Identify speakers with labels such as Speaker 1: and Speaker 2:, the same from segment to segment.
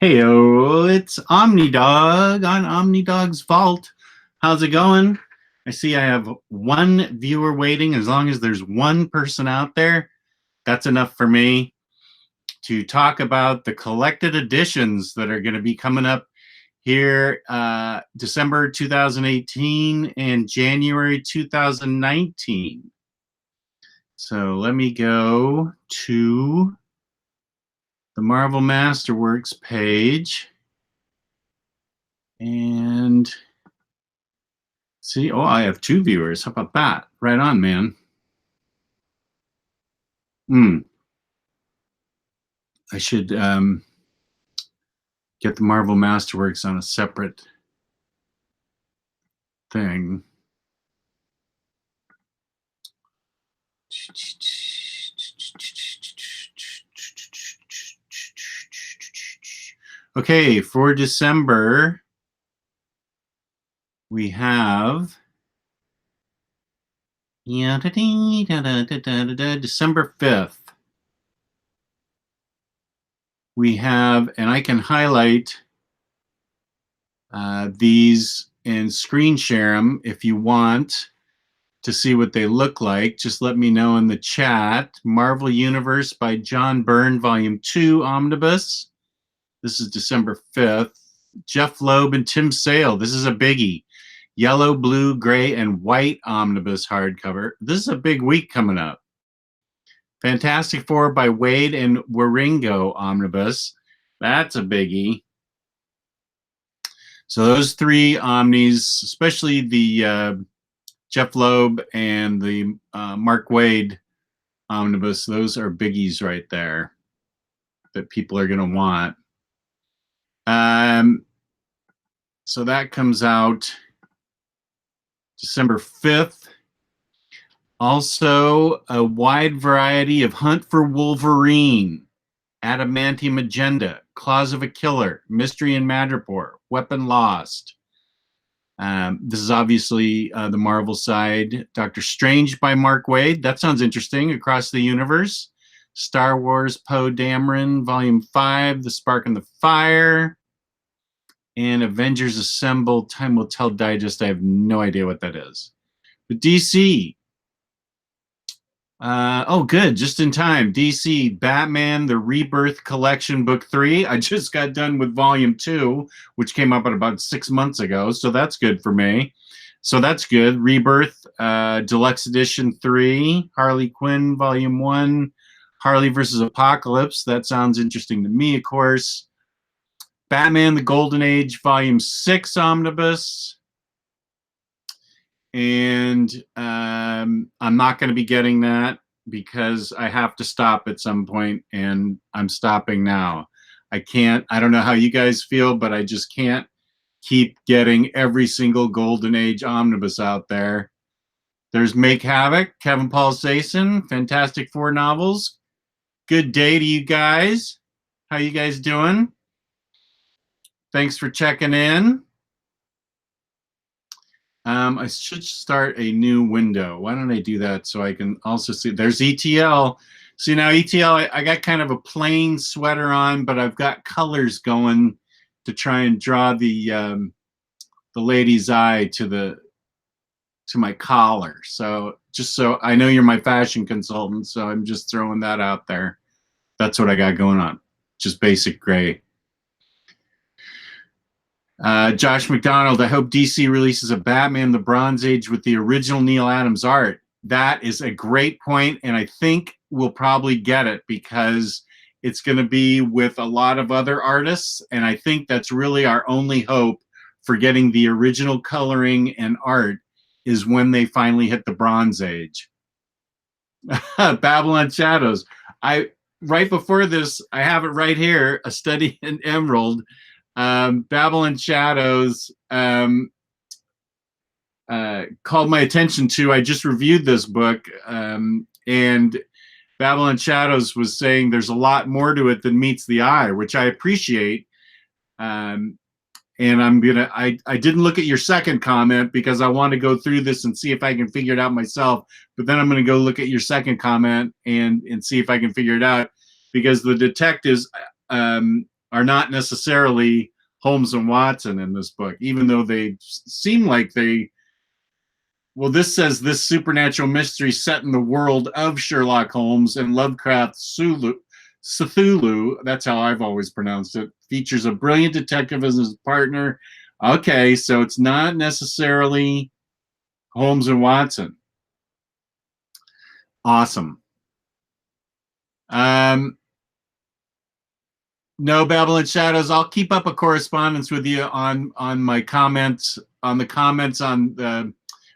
Speaker 1: Heyo, it's OmniDog on OmniDog's Vault. How's it going? I see I have one viewer waiting. As long as there's one person out there, that's enough for me to talk about the collected editions that are going to be coming up here December 2018 and January 2019. So let me go to the Marvel Masterworks page and see. Oh, I have two viewers. How about that? Right on, man. I should get the Marvel Masterworks on a separate thing. Okay, for December, we have December 5th. We have, and I can highlight these and screen share them if you want to see what they look like. Just let me know in the chat. Marvel Universe by John Byrne, Volume 2, Omnibus. This is December 5th. Jeff Loeb and Tim Sale. This is a biggie. Yellow, blue, gray, and white omnibus hardcover. This is a big week coming up. Fantastic Four by Wade and Wieringo omnibus. That's a biggie. So those three omnis, especially the Jeff Loeb and the Mark Waid omnibus, those are biggies right there that people are going to want. So that comes out December 5th. Also, a wide variety of Hunt for Wolverine, Adamantium Agenda, Claws of a Killer, Mystery in Madripoor, Weapon Lost. This is obviously the Marvel side. Doctor Strange by Mark Waid. That sounds interesting. Across the Universe. Star Wars Poe Dameron, Volume 5, The Spark and the Fire. And Avengers Assemble, Time Will Tell Digest. I have no idea what that is. But DC. Oh, good. Just in time. DC, Batman, the Rebirth Collection, Book 3. I just got done with Volume 2, which came up at about 6 months ago. So that's good for me. So that's good. Rebirth, Deluxe Edition 3. Harley Quinn, Volume 1. Harley versus Apocalypse. That sounds interesting to me, of course. Batman, the Golden Age, Volume 6 Omnibus. And I'm not going to be getting that because I have to stop at some point, and I'm stopping now. I don't know how you guys feel, but I just can't keep getting every single Golden Age Omnibus out there. There's Make Havoc, Kevin Paul Sason, Fantastic Four novels. Good day to you guys. How you guys doing? Thanks for checking in. I should start a new window. Why don't I do that so I can also see? There's ETL. See now, ETL, I got kind of a plain sweater on, but I've got colors going to try and draw the lady's eye to my collar. So just so I know you're my fashion consultant, so I'm just throwing that out there. That's what I got going on. Just basic gray. Josh McDonald, I hope DC releases a Batman the Bronze Age with the original Neil Adams art. That is a great point, and I think we'll probably get it because it's going to be with a lot of other artists, and I think that's really our only hope for getting the original coloring and art is when they finally hit the Bronze Age. Babylon Shadows. Right before this, I have it right here, A Study in Emerald. Babylon Shadows called my attention to. I just reviewed this book, and Babylon Shadows was saying there's a lot more to it than meets the eye, which I appreciate. And I didn't look at your second comment because I want to go through this and see if I can figure it out myself. But then I'm going to go look at your second comment and see if I can figure it out, because the detectives are not necessarily Holmes and Watson in this book, even though they seem like they. Well, this says this supernatural mystery set in the world of Sherlock Holmes and Lovecraft's Cthulhu, that's how I've always pronounced it, features a brilliant detective as his partner. Okay, so it's not necessarily Holmes and Watson. Awesome. No Babylon Shadows. I'll keep up a correspondence with you on my comments, on the comments on the,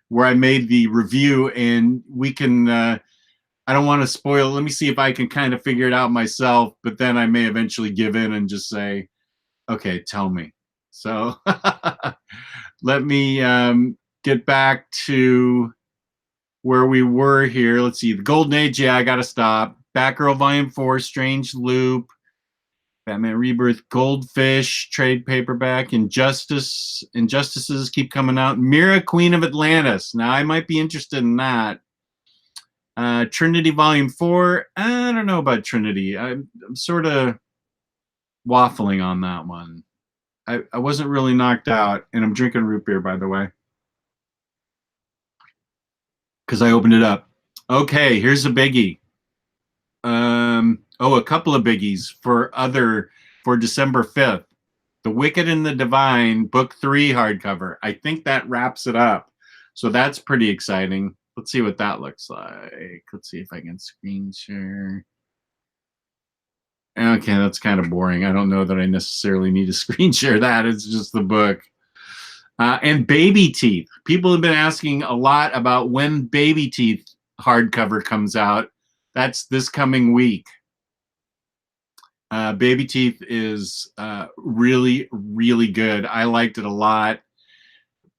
Speaker 1: where I made the review, and we can. I don't want to spoil. Let me see if I can kind of figure it out myself, but then I may eventually give in and just say, "Okay, tell me." So let me get back to where we were here. Let's see. The Golden Age. Yeah, I got to stop. Batgirl Volume 4, Strange Loop. Batman Rebirth, Goldfish, trade paperback, Injustices keep coming out. Mira, Queen of Atlantis. Now, I might be interested in that. Trinity Volume 4. I don't know about Trinity. I'm sort of waffling on that one. I wasn't really knocked out, and I'm drinking root beer, by the way, because I opened it up. Okay, here's a biggie. A couple of biggies for December 5th. The Wicked and the Divine, Book 3 hardcover. I think that wraps it up. So that's pretty exciting. Let's see what that looks like. Let's see if I can screen share. Okay, that's kind of boring. I don't know that I necessarily need to screen share that. It's just the book. And Baby Teeth. People have been asking a lot about when Baby Teeth hardcover comes out. That's this coming week. Baby Teeth is really, really good. I liked it a lot.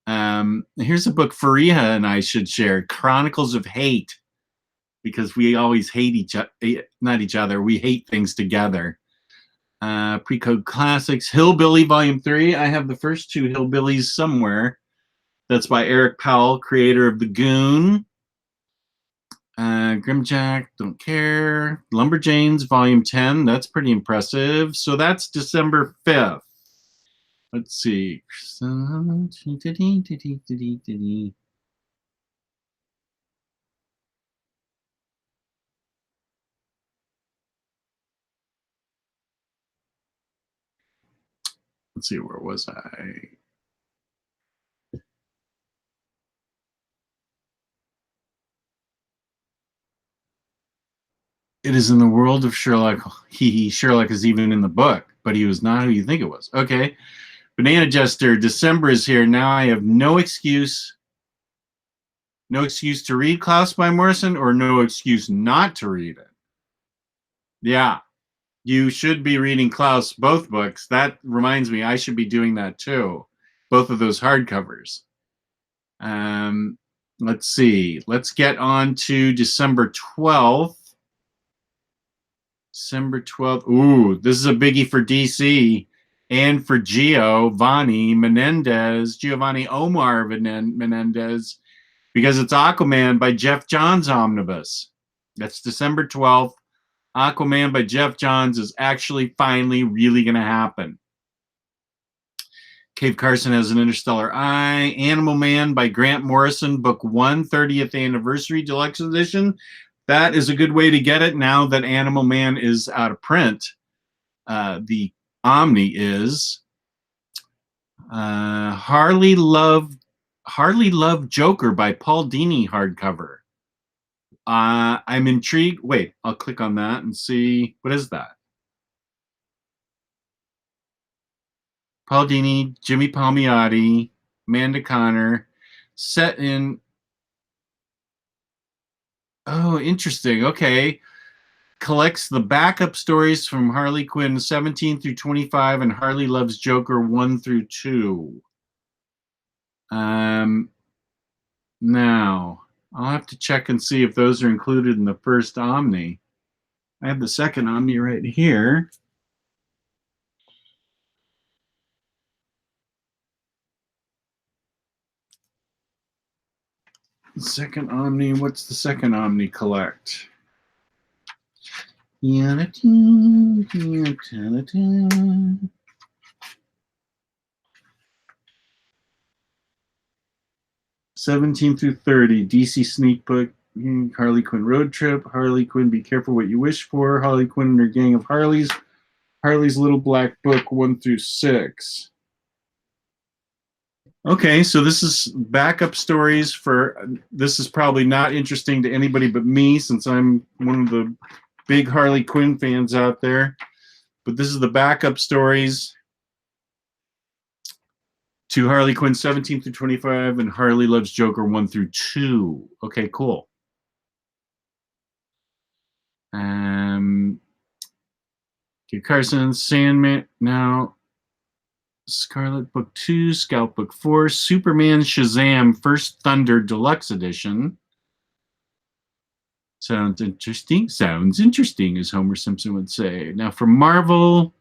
Speaker 1: Here's a book Fariha and I should share, Chronicles of Hate, because we always hate not each other, we hate things together. Pre-Code Classics, Hillbilly Volume 3. I have the first two Hillbillies somewhere. That's by Eric Powell, creator of The Goon. Grimjack, don't care. Lumberjanes, Volume 10. That's pretty impressive. So that's December 5th. Let's see. Let's see, where was I? It is in the world of Sherlock. Sherlock is even in the book, but he was not who you think it was. Okay. Banana Jester, December is here. Now I have no excuse. No excuse to read Klaus by Morrison, or no excuse not to read it. Yeah. You should be reading Klaus, both books. That reminds me, I should be doing that too. Both of those hardcovers. Let's see. Let's get on to December 12th. December 12th. Ooh, this is a biggie for DC and for Giovanni Omar Menendez, because it's Aquaman by Geoff Johns Omnibus. That's December 12th. Aquaman by Geoff Johns is actually finally really going to happen. Cave Carson has an Interstellar Eye. Animal Man by Grant Morrison, Book 1, 30th Anniversary Deluxe Edition. That is a good way to get it now that Animal Man is out of print. The Omni is. Harley Love Joker by Paul Dini hardcover. I'm intrigued. Wait, I'll click on that and see. What is that? Paul Dini, Jimmy Palmiotti, Amanda Connor, set in. Oh, interesting. Okay. Collects the backup stories from Harley Quinn 17 through 25 and Harley Loves Joker 1 through 2. Now, I'll have to check and see if those are included in the first Omni. I have the second Omni right here. Second Omni, what's the second Omni collect? 17 through 30, DC Sneak Book, Harley Quinn Road Trip, Harley Quinn Be Careful What You Wish For, Harley Quinn and Her Gang of Harleys, Harley's Little Black Book 1 through 6. Okay, so this is backup stories for, this is probably not interesting to anybody but me since I'm one of the big Harley Quinn fans out there. But this is the backup stories to Harley Quinn 17 through 25 and Harley Loves Joker 1 through 2. Okay, cool. Okay, Carson, Sandman, now Scarlet Book 2, Scout Book 4, Superman Shazam First Thunder Deluxe Edition. Sounds interesting. Sounds interesting, as Homer Simpson would say. Now for Marvel,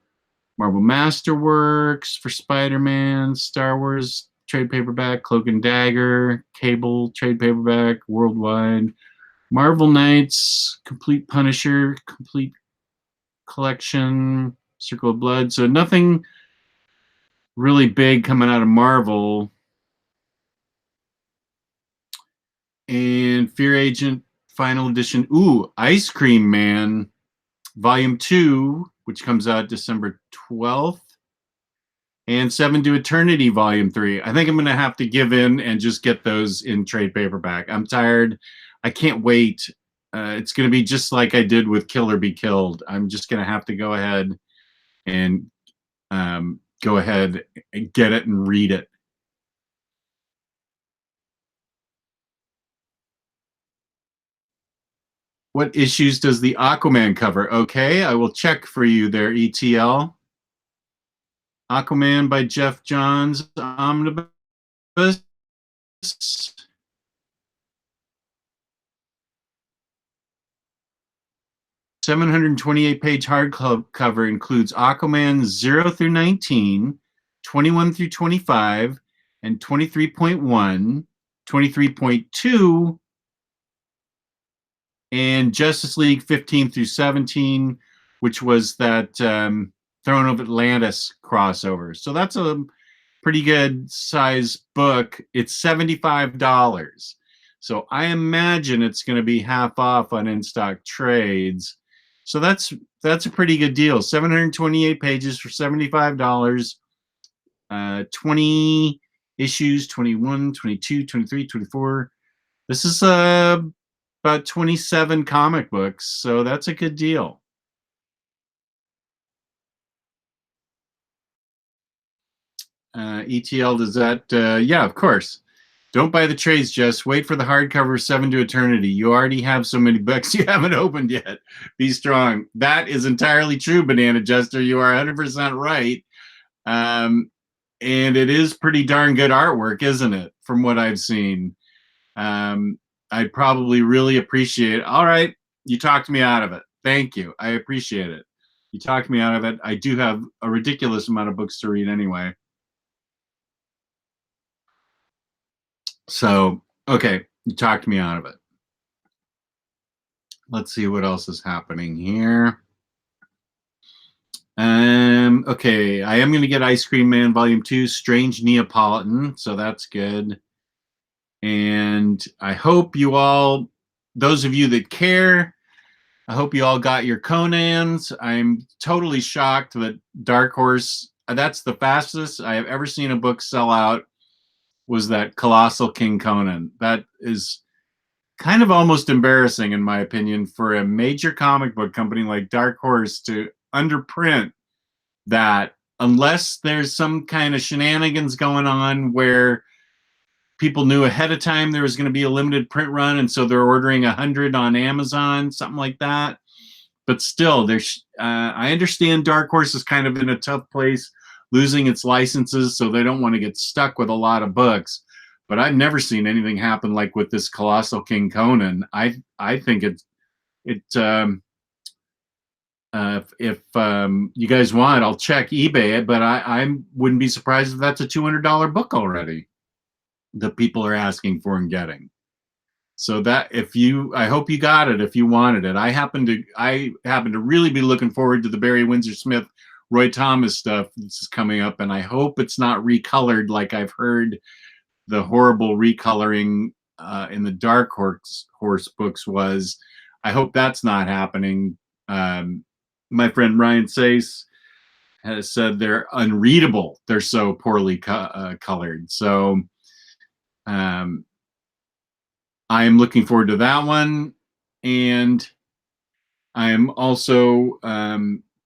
Speaker 1: Marvel Masterworks, for Spider-Man, Star Wars trade paperback, Cloak and Dagger, Cable trade paperback, Worldwide, Marvel Knights, Complete Punisher, Complete Collection, Circle of Blood. So nothing really big coming out of Marvel. And Fear Agent Final Edition. Ooh, Ice Cream Man, Volume 2, which comes out December 12th. And 7 to Eternity, Volume 3. I think I'm going to have to give in and just get those in trade paperback. I'm tired. I can't wait. It's going to be just like I did with Kill or Be Killed. I'm just going to have to go ahead and get it and read it. What issues does the Aquaman cover? Okay, I will check for you there, ETL. Aquaman by Geoff Johns, Omnibus. 728-page hardcover includes Aquaman 0 through 19, 21 through 25, and 23.1, 23.2, and Justice League 15 through 17, which was that Throne of Atlantis crossover. So that's a pretty good size book. It's $75. So I imagine it's going to be half off on in-stock trades. So that's a pretty good deal. 728 pages for $75. 20 issues, 21, 22, 23, 24. This is about 27 comic books, so that's a good deal. ETL, does that? Yeah, of course. Don't buy the trades, Jess. Wait for the hardcover 7 to Eternity. You already have so many books you haven't opened yet. Be strong. That is entirely true, Banana Jester. You are 100% right. And it is pretty darn good artwork, isn't it? From what I've seen. I'd probably really appreciate it. All right, you talked me out of it. Thank you. I appreciate it. You talked me out of it. I do have a ridiculous amount of books to read anyway. So, okay, you talked me out of it. Let's see what else is happening here. Okay, I am going to get Ice Cream Man Volume 2, Strange Neapolitan, so that's good. And I hope you all, those of you that care, I hope you all got your Conans. I'm totally shocked that Dark Horse, that's the fastest I have ever seen a book sell out, was that Colossal King Conan. That is kind of almost embarrassing, in my opinion, for a major comic book company like Dark Horse to underprint that, unless there's some kind of shenanigans going on where people knew ahead of time there was going to be a limited print run, and so they're ordering 100 on Amazon, something like that. But still, there's I understand Dark Horse is kind of in a tough place, losing its licenses, so they don't want to get stuck with a lot of books. But I've never seen anything happen like with this Colossal King Conan. I think if you guys want, I'll check eBay, but I wouldn't be surprised if that's a $200 book already that people are asking for and getting. So that I hope you got it if you wanted it. I happen to really be looking forward to the Barry Windsor Smith, Roy Thomas stuff this is coming up, and I hope it's not recolored like I've heard the horrible recoloring in the Dark Horse books was. I hope that's not happening. My friend Ryan Sace has said they're unreadable. They're so poorly colored. So I am looking forward to that one. And I am also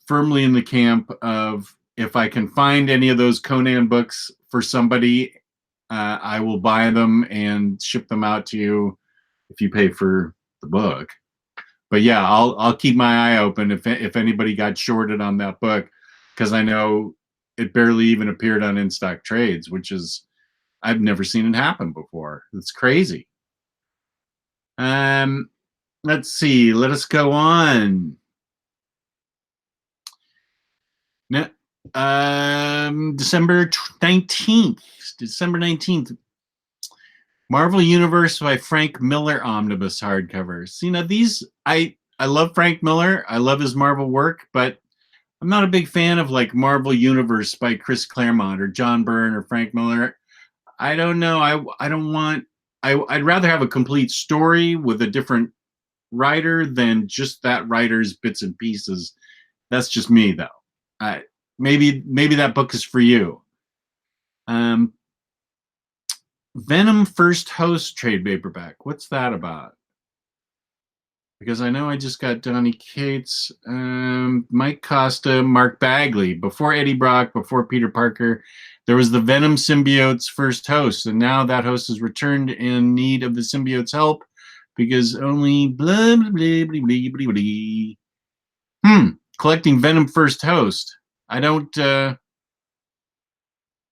Speaker 1: firmly in the camp of if I can find any of those Conan books for somebody, I will buy them and ship them out to you if you pay for the book. But yeah, I'll keep my eye open if anybody got shorted on that book, because I know it barely even appeared on In Stock Trades, which is I've never seen it happen before. It's crazy. Let's see. Let us go on. December 19th. December 19th. Marvel Universe by Frank Miller omnibus hardcovers. You know, these I love Frank Miller. I love his Marvel work, but I'm not a big fan of like Marvel Universe by Chris Claremont or John Byrne or Frank Miller. I don't know. I don't want. I'd rather have a complete story with a different writer than just that writer's bits and pieces. That's just me, though. Maybe that book is for you. Venom First Host trade paperback. What's that about? Because I know I just got Donny Cates, Mike Costa, Mark Bagley. Before Eddie Brock, before Peter Parker, there was the Venom symbiote's first host, and now that host is returned in need of the symbiote's help because only blah, blah, blah, blah, blah, blah, blah. Collecting Venom First Host. I don't...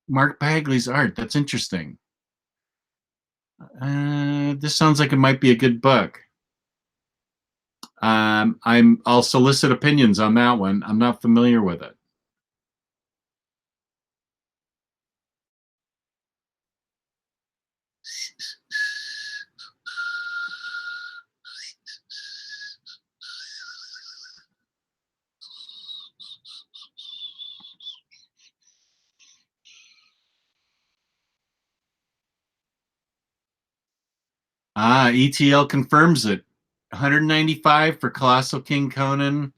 Speaker 1: Mark Bagley's art. That's interesting. This sounds like it might be a good book. I'll solicit opinions on that one. I'm not familiar with it. ETL confirms it. $195 for Colossal King Conan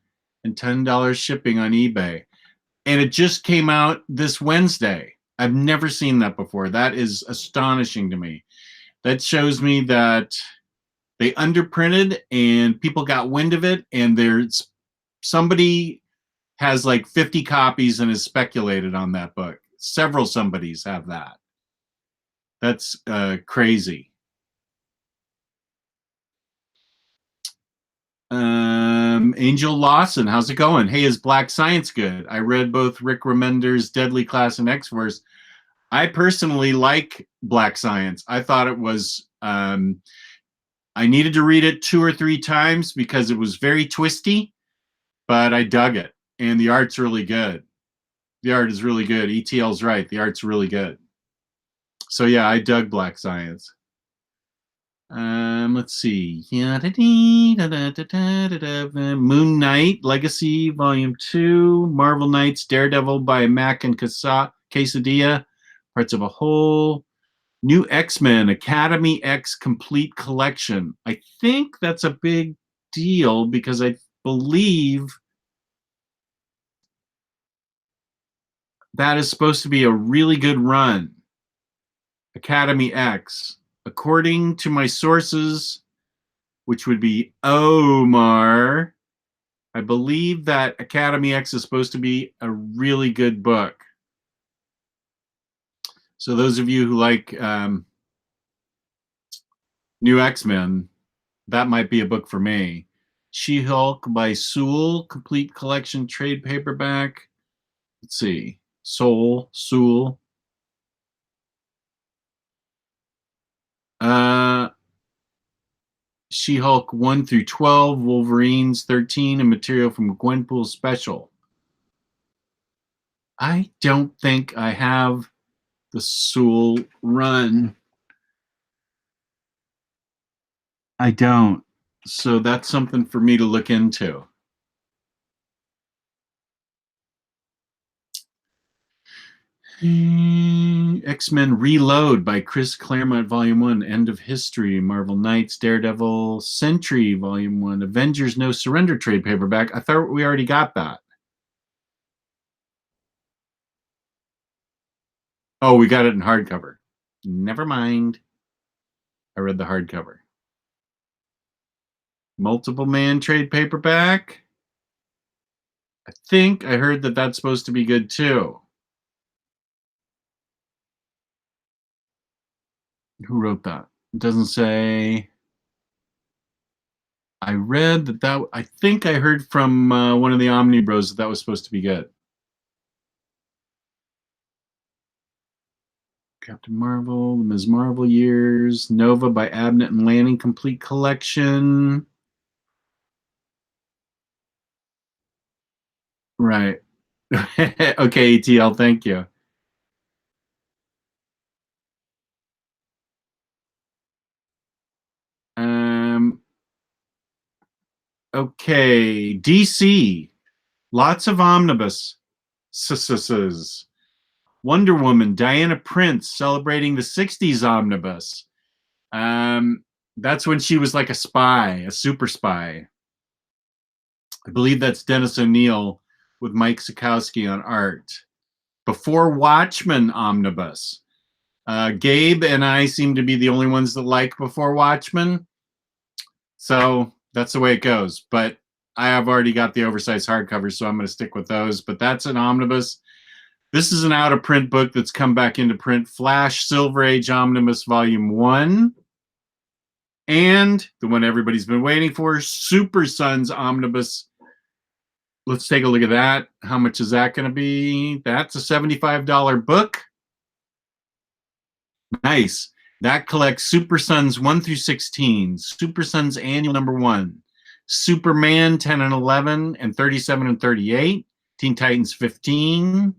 Speaker 1: and $10 shipping on eBay. And it just came out this Wednesday. I've never seen that before. That is astonishing to me. That shows me that they underprinted and people got wind of it, and there's somebody has like 50 copies and has speculated on that book. Several somebodies have that. That's crazy. Angel Lawson, how's it going? Hey, is Black Science good? I read both Rick Remender's Deadly Class and X-Force. I personally like Black Science. I thought it was... I needed to read it 2 or 3 times because it was very twisty, but I dug it. And the art's really good. The art is really good. ETL's right. The art's really good. So yeah, I dug Black Science. Let's see. Moon Knight Legacy Volume 2, Marvel Knights, Daredevil by Mack and Cassatt, Quesadilla, Parts of a Whole, New X-Men Academy X Complete Collection. I think that's a big deal because I believe that is supposed to be a really good run. Academy X. According to my sources, which would be Omar, I believe that Academy X is supposed to be a really good book. So those of you who like New X-Men, that might be a book for me. She-Hulk by Sewell, complete collection trade paperback. Let's see. Sewell. She-Hulk 1 through 12, Wolverines 13, and material from Gwenpool Special. I don't think I have the Sewell run. I don't. So that's something for me to look into. X-Men Reload by Chris Claremont, Volume 1, End of History, Marvel Knights, Daredevil, Sentry, Volume 1, Avengers No Surrender trade paperback. I thought we already got that. Oh, we got it in hardcover. Never mind. I read the hardcover. Multiple Man trade paperback. I think I heard that that's supposed to be good too. Who wrote that? It doesn't say. I read that I think I heard from one of the Omni Bros that was supposed to be good. Captain Marvel, the Ms. Marvel years, Nova by Abnett and Lanning, complete collection. Right. Okay, ETL, thank you. Okay, DC. Lots of omnibus. Wonder Woman, Diana Prince celebrating the 60s omnibus. That's when she was like a spy, a super spy. I believe that's Dennis O'Neil with Mike Sikowski on art. Before Watchmen omnibus. Gabe and I seem to be the only ones that like Before Watchmen. So that's the way it goes. But I have already got the oversized hardcovers, so I'm going to stick with those. But that's an omnibus. This is an out-of-print book that's come back into print. Flash Silver Age Omnibus Volume 1. And the one everybody's been waiting for, Super Sons Omnibus. Let's take a look at that. How much is that going to be? That's a $75 book. Nice. That collects Super Sons 1 through 16, Super Sons Annual Number 1, Superman 10 and 11, and 37 and 38, Teen Titans 15,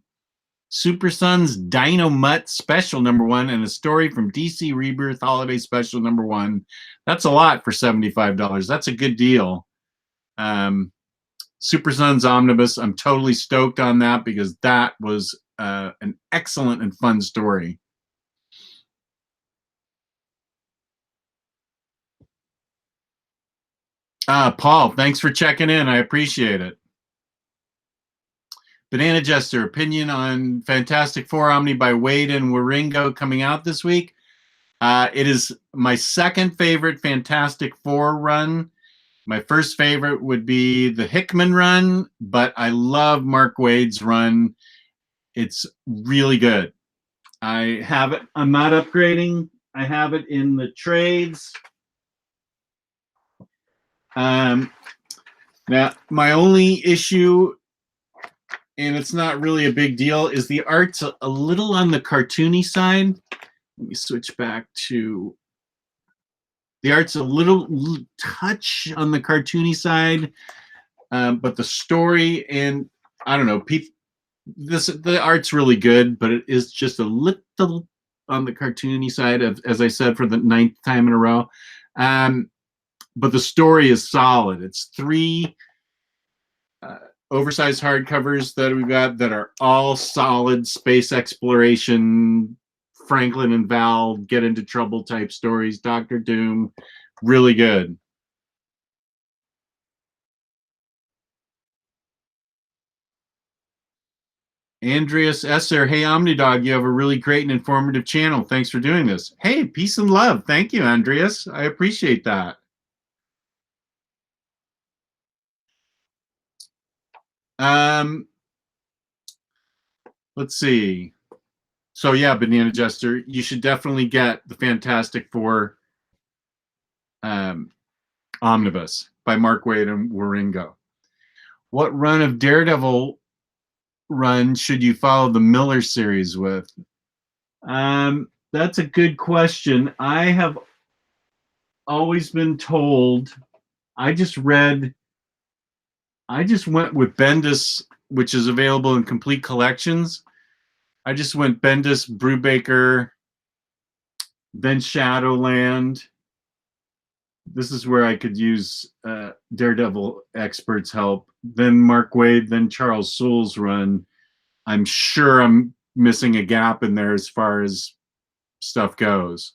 Speaker 1: Super Sons Dino Mutt Special Number 1, and a story from DC Rebirth Holiday Special Number 1. That's a lot for $75. That's a good deal. Super Sons Omnibus, I'm totally stoked on that because that was an excellent and fun story. Paul, thanks for checking in. I appreciate it. Banana Jester, opinion on Fantastic Four Omni by Wade and Waringo coming out this week. It is my second favorite Fantastic Four run. My first favorite would be the Hickman run, but I love Mark Waid's run. It's really good. I have it. I'm not upgrading. I have it in the trades. Now, my only issue, and it's not really a big deal, is the art's a little on the cartoony side. Let me switch back to the art's a little touch on the cartoony side, but the story and I don't know, the art's really good, but it is just a little on the cartoony side of, as I said, for the 9th time in a row. But the story is solid. It's 3 oversized hardcovers that we've got that are all solid space exploration, Franklin and Val get into trouble type stories, Doctor Doom, really good. Andreas Esser, hey OmniDog, you have a really great and informative channel. Thanks for doing this. Hey, peace and love. Thank you, Andreas. I appreciate that. Let's see. So yeah, Banana Jester, you should definitely get the Fantastic Four Omnibus by Mark Waid and Waringo. What run of Daredevil run should you follow the Miller series with? That's a good question. I have always been told, I just went with Bendis, which is available in complete collections. I just went Bendis, Brubaker, then Shadowland, This is where I could use Daredevil experts' help. Then Mark Waid, then Charles Soule's run. I'm sure I'm missing a gap in there as far as stuff goes.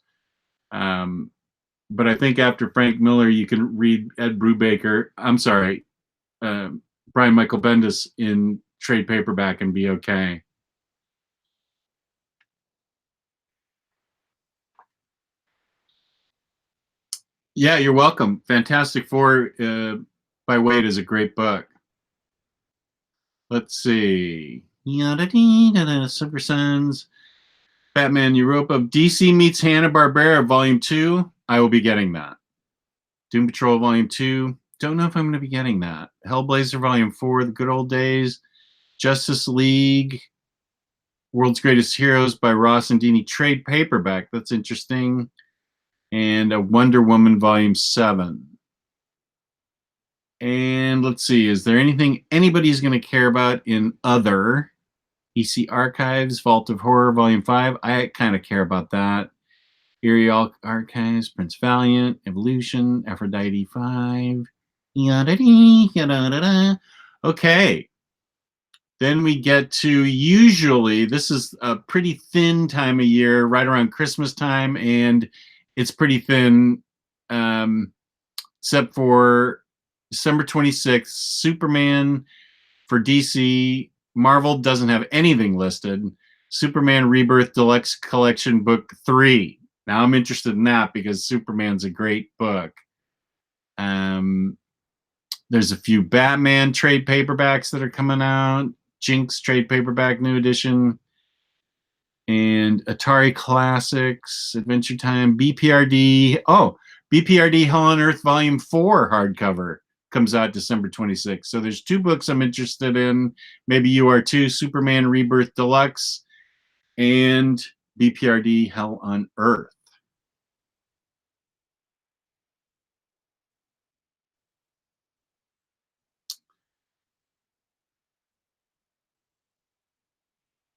Speaker 1: But I think after Frank Miller, you can read Ed Brubaker. I'm sorry, Brian Michael Bendis in trade paperback and be okay. Yeah, you're welcome. Fantastic Four by Waid is a great book. Let's see. Super Sons. Batman Europa. DC meets Hanna-Barbera Volume 2. I will be getting that. Doom Patrol Volume 2. Don't know if I'm going to be getting that. Hellblazer Volume 4. The Good Old Days. Justice League. World's Greatest Heroes by Ross and Dini trade paperback. That's interesting. And a Wonder Woman Volume 7. And let's see, is there anything anybody's going to care about in other? EC Archives, Vault of Horror, Volume 5. I kind of care about that. Eerie Archives, Prince Valiant, Evolution, Aphrodite 5. Okay. Then we get to, usually, this is a pretty thin time of year, right around Christmas time, and it's pretty thin, except for December 26th, Superman for DC. Marvel doesn't have anything listed. Superman Rebirth Deluxe Collection Book 3. Now I'm interested in that because Superman's a great book. There's a few Batman trade paperbacks that are coming out. Jinx trade paperback new edition. And Atari Classics, Adventure Time, BPRD. Oh, BPRD Hell on Earth Volume 4 hardcover comes out December 26th. So there's two books I'm interested in. Maybe you are too. Superman Rebirth Deluxe and BPRD Hell on Earth.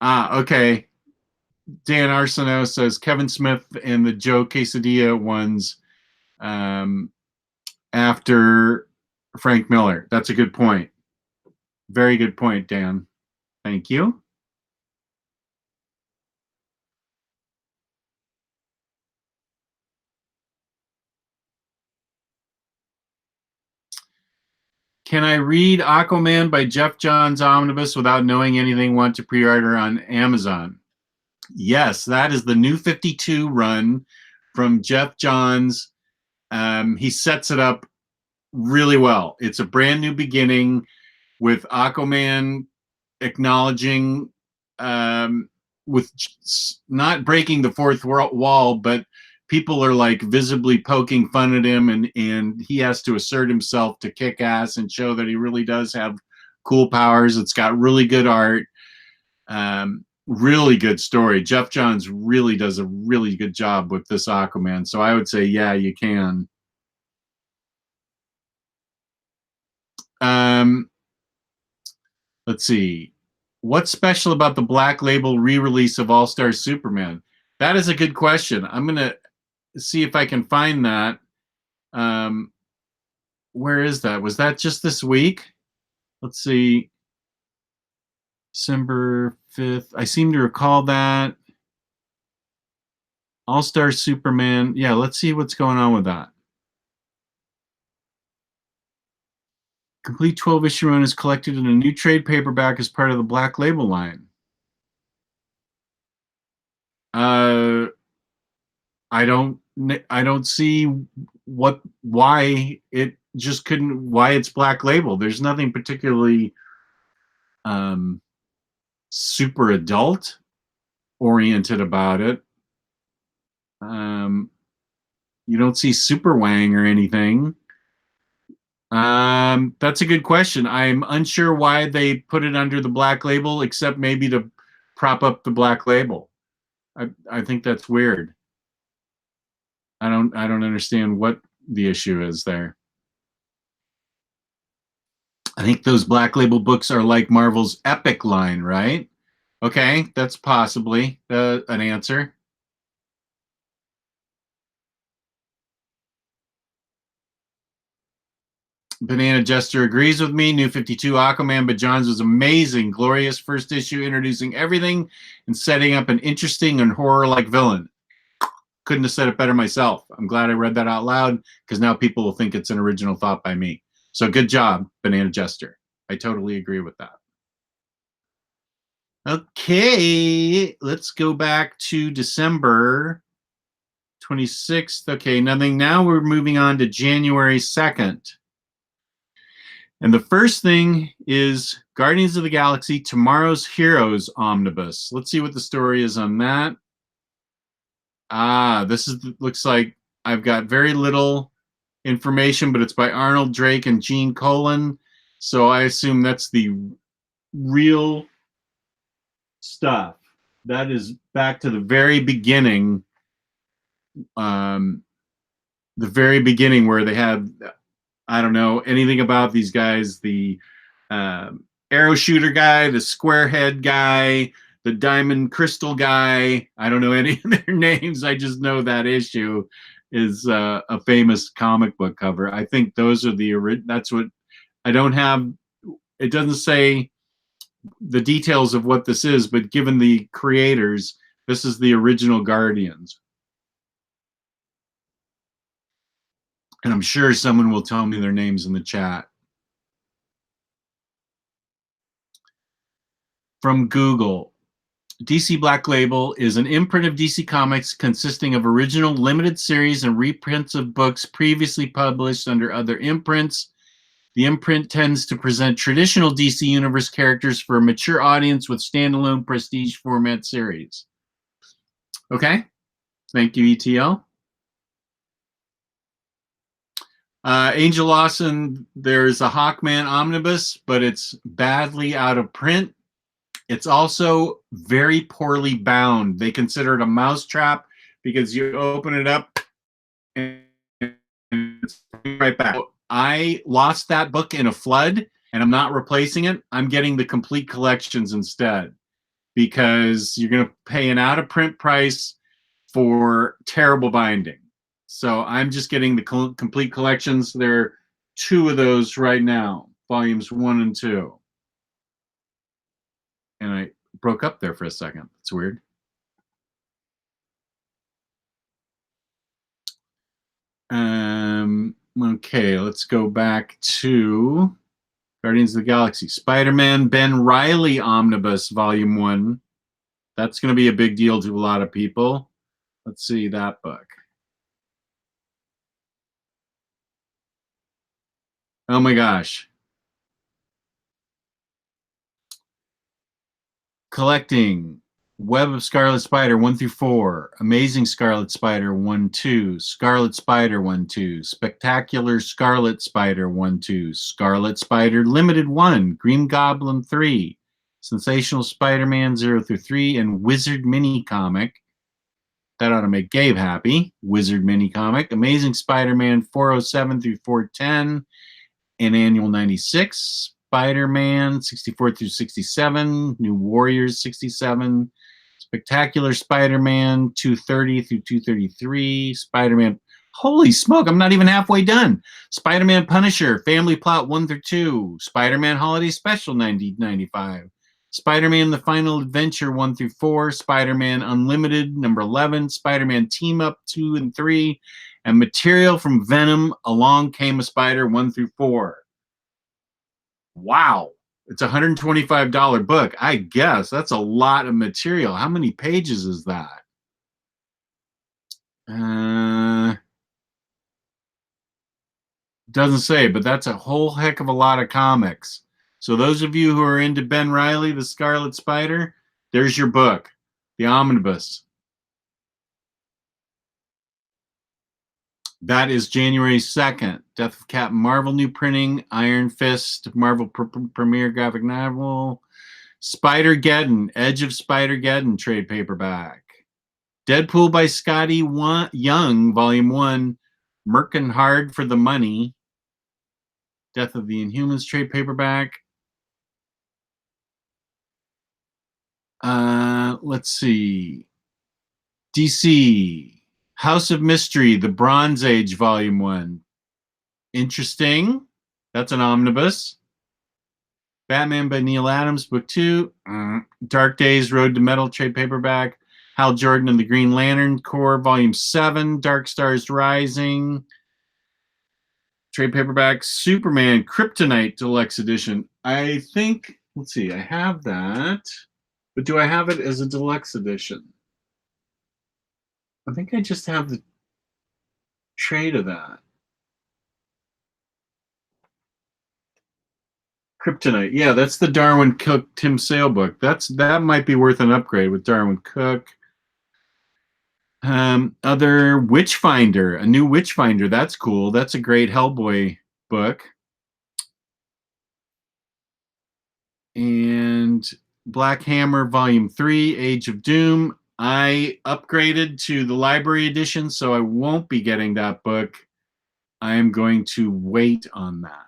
Speaker 1: Okay. Dan Arsenault says Kevin Smith and the Joe Quesadilla ones after Frank Miller. That's a good point. Very good point, Dan. Thank you. Can I read Aquaman by Geoff Johns Omnibus without knowing anything? Want to pre-order on Amazon? Yes, that is the new 52 run from Geoff Johns. He sets it up really well. It's a brand new beginning with Aquaman acknowledging, with not breaking the fourth wall, but people are like visibly poking fun at him, and he has to assert himself to kick ass and show that he really does have cool powers. It's got really good art, really good story. Geoff Johns really does a really good job with this Aquaman, so I would say yeah, you can. Let's see. What's special about the Black Label re-release of All-Star Superman? That is a good question. I'm going to see if I can find that. Where is that? Was that just this week? Let's see. December 5th. I seem to recall that. All-Star Superman. Yeah, let's see what's going on with that. Complete 12-issue run is collected in a new trade paperback as part of the Black Label line. I don't see why it just couldn't, why it's Black Label. There's nothing particularly super adult oriented about it. You don't see Super Wang or anything. That's a good question. I'm unsure why they put it under the Black Label, except maybe to prop up the Black Label. I think that's weird. I don't understand what the issue is there. I think those Black Label books are like Marvel's Epic line, right? Okay, that's possibly an answer. Banana Jester agrees with me. New 52 Aquaman, but John's was amazing. Glorious first issue, introducing everything and setting up an interesting and horror-like villain. Couldn't have said it better myself. I'm glad I read that out loud because now people will think it's an original thought by me. So good job, Banana Jester. I totally agree with that. Okay, let's go back to December 26th. Okay, nothing. Now we're moving on to January 2nd. And the first thing is Guardians of the Galaxy Tomorrow's Heroes Omnibus. Let's see what the story is on that. This looks like I've got very little information, but it's by Arnold Drake and Gene Colan. So I assume that's the real stuff. That is back to the very beginning. The very beginning where they had, I don't know anything about these guys. The arrow shooter guy, the squarehead guy, the diamond crystal guy. I don't know any of their names. I just know that issue is a famous comic book cover. I think those are the, that's what, I don't have, it doesn't say the details of what this is, but given the creators, this is the original Guardians. And I'm sure someone will tell me their names in the chat. From Google, DC Black Label is an imprint of DC Comics consisting of original limited series and reprints of books previously published under other imprints. The imprint tends to present traditional DC Universe characters for a mature audience with standalone prestige format series. Okay, thank you, ETL. Angel Lawson, there's a Hawkman Omnibus, but it's badly out of print. It's also very poorly bound. They consider it a mousetrap because you open it up and it's right back. I lost that book in a flood, and I'm not replacing it. I'm getting the complete collections instead because you're going to pay an out-of-print price for terrible binding. So I'm just getting the complete collections. There are 2 of those right now, volumes 1 and 2. And I broke up there for a second. It's weird. Okay, let's go back to Guardians of the Galaxy. Spider-Man Ben Reilly Omnibus, Volume 1. That's going to be a big deal to a lot of people. Let's see that book. Oh my gosh. Collecting Web of Scarlet Spider 1 through 4, Amazing Scarlet Spider 1, 2, Scarlet Spider 1, 2, Spectacular Scarlet Spider 1, 2, Scarlet Spider Limited 1, Green Goblin 3, Sensational Spider-Man 0 through 3, and Wizard Mini Comic. That ought to make Gabe happy. Wizard Mini Comic, Amazing Spider-Man 407 through 410, and Annual 96. Spider-Man 64 through 67, New Warriors 67, Spectacular Spider-Man 230 through 233, Spider-Man, holy smoke, I'm not even halfway done. Spider-Man Punisher, Family Plot 1 through 2, Spider-Man Holiday Special 1995, Spider-Man The Final Adventure 1 through 4, Spider-Man Unlimited number 11, Spider-Man Team Up 2 and 3, and material from Venom, Along Came a Spider 1 through 4. Wow, it's a $125 book. I guess that's a lot of material. How many pages is that? Doesn't say, but that's a whole heck of a lot of comics. So those of you who are into Ben Reilly, the Scarlet Spider, there's your book, the Omnibus. That is January 2nd. Death of Captain Marvel new printing. Iron Fist Marvel premiere graphic novel. Spider-Geddon, Edge of Spider-Geddon trade paperback. Deadpool by Scotty Young, Volume 1. Merkin Hard for the Money. Death of the Inhumans trade paperback. Let's see. DC. House of Mystery, The Bronze Age, Volume 1. Interesting. That's an omnibus. Batman by Neil Adams, book 2. Dark Days, Road to Metal, trade paperback. Hal Jordan and the Green Lantern Corps, volume 7. Dark Stars Rising, trade paperback. Superman Kryptonite Deluxe Edition. I think, let's see, I have that. But do I have it as a deluxe edition? I think I just have the trade of that. Kryptonite. Yeah, that's the Darwin Cook Tim Sale book. That might be worth an upgrade with Darwin Cook. Other Witchfinder, a new Witchfinder. That's cool. That's a great Hellboy book. And Black Hammer Volume 3, Age of Doom. I upgraded to the library edition, so I won't be getting that book. I am going to wait on that.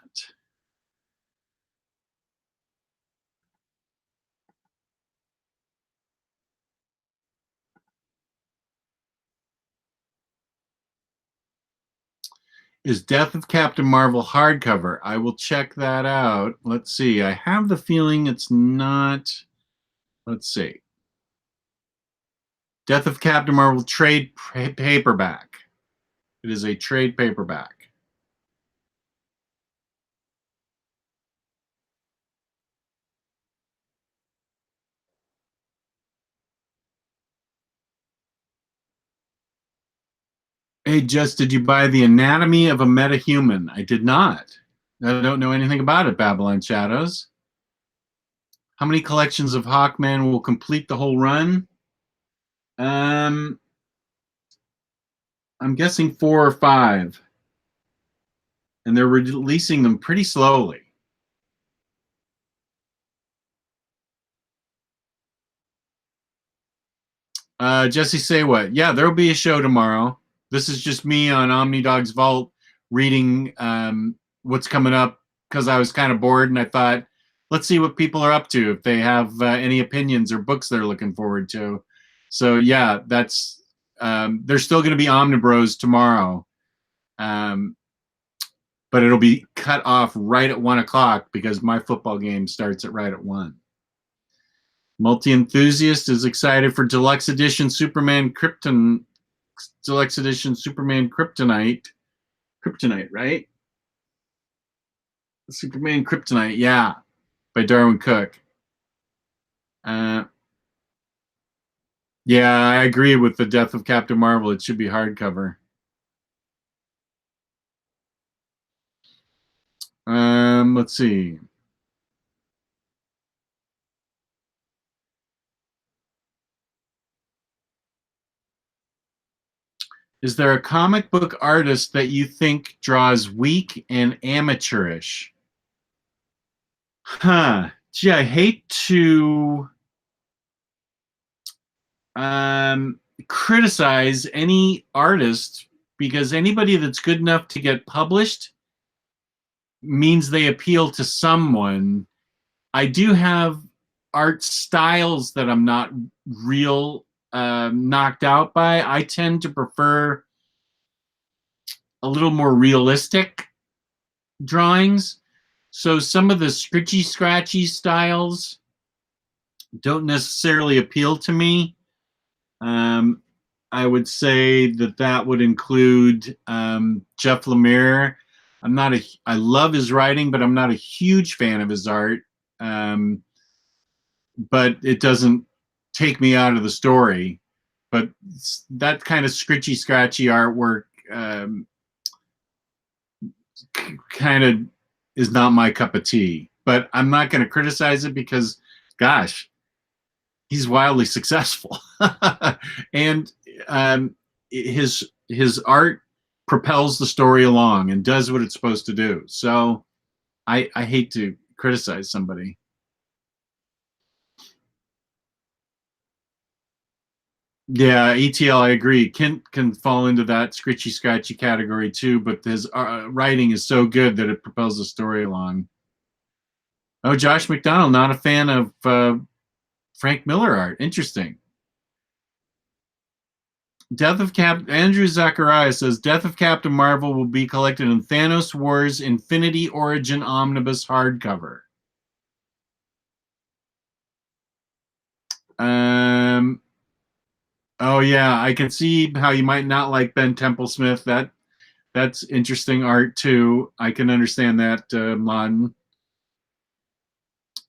Speaker 1: Is Death of Captain Marvel hardcover? I will check that out. Let's see. I have the feeling it's not. Let's see. Death of Captain Marvel trade paperback. It is a trade paperback. Hey, Jess, did you buy The Anatomy of a Metahuman? I did not. I don't know anything about it, Babylon Shadows. How many collections of Hawkman will complete the whole run? I'm guessing 4 or 5. And they're releasing them pretty slowly. Jesse, say what? Yeah, there'll be a show tomorrow. This is just me on OmniDog's Vault reading what's coming up because I was kind of bored and I thought, let's see what people are up to, if they have any opinions or books they're looking forward to. So yeah, that's there's still going to be Omnibros tomorrow, but it'll be cut off right at 1 o'clock because my football game starts at right at 1. Multi-enthusiast is excited for Deluxe Edition Superman Krypton. Deluxe Edition Superman Kryptonite. Kryptonite, right? Superman Kryptonite, yeah, by Darwin Cook. Yeah, I agree with the Death of Captain Marvel. It should be hardcover. Let's see. Is there a comic book artist that you think draws weak and amateurish? Huh. Gee, I hate to criticize any artist because anybody that's good enough to get published means they appeal to someone. I do have art styles that I'm not real knocked out by. I tend to prefer a little more realistic drawings. So some of the scritchy scratchy styles don't necessarily appeal to me. I would say that would include Jeff Lemire. I love his writing, but I'm not a huge fan of his art. But it doesn't take me out of the story. But that kind of scritchy scratchy artwork kind of is not my cup of tea. But I'm not going to criticize it because, gosh, he's wildly successful. And his art propels the story along and does what it's supposed to do. So I hate to criticize somebody. Yeah, ETL, I agree. Kent can fall into that scritchy scratchy category too, but his writing is so good that it propels the story along. Oh, Josh McDonald, not a fan of Frank Miller art. Interesting. Andrew Zachariah says Death of Captain Marvel will be collected in Thanos Wars Infinity Origin Omnibus hardcover. Oh yeah, I can see how you might not like Ben Templesmith. That's interesting art too. I can understand that, Modern.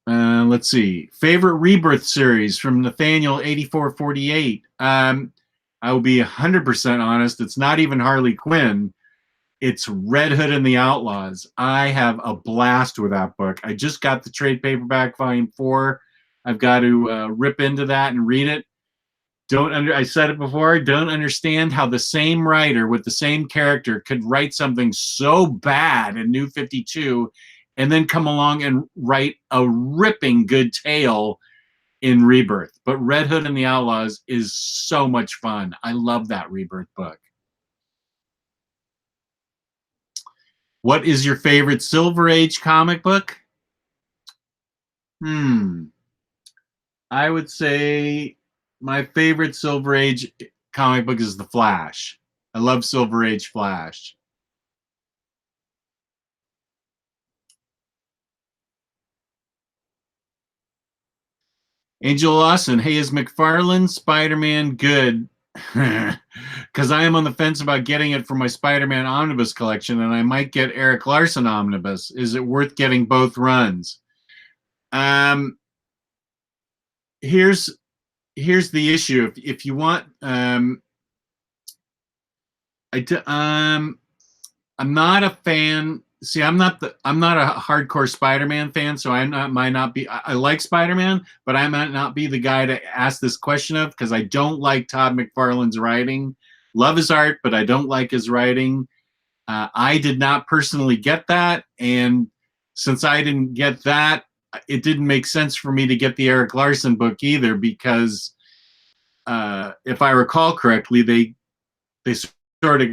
Speaker 1: Let's see. Favorite Rebirth series from Nathaniel8448. I will be 100% honest. It's not even Harley Quinn. It's Red Hood and the Outlaws. I have a blast with that book. I just got the trade paperback, volume 4. I've got to rip into that and read it. I said it before, don't understand how the same writer with the same character could write something so bad in New 52 and then come along and write a ripping good tale in Rebirth. But Red Hood and the Outlaws is so much fun. I love that Rebirth book. What is your favorite Silver Age comic book? I would say my favorite Silver Age comic book is The Flash. I love Silver Age Flash. Angel Lawson, hey, is McFarlane Spider-Man good? Because I am on the fence about getting it for my Spider-Man Omnibus collection, and I might get Eric Larson Omnibus. Is it worth getting both runs? Here's the issue. If you want, I'm not a fan. See, I'm not a hardcore Spider-Man fan, so might not be. I like Spider-Man, but I might not be the guy to ask this question of, because I don't like Todd McFarlane's writing. Love his art, but I don't like his writing. I did not personally get that, and since I didn't get that, it didn't make sense for me to get the Eric Larson book either, because if I recall correctly, they sort of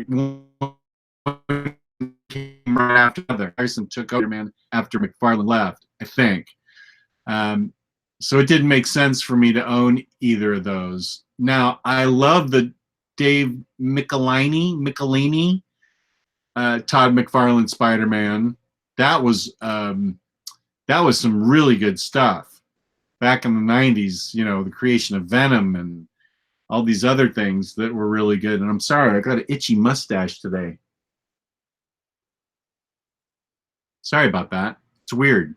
Speaker 1: came right after other. Larson took over man after McFarlane left, I think. So it didn't make sense for me to own either of those. Now, I love the Dave Michelini Todd McFarlane Spider-Man. That was some really good stuff back in the 90s. You know, the creation of Venom and all these other things that were really good. And I'm sorry, I got an itchy mustache today. Sorry about that. It's weird.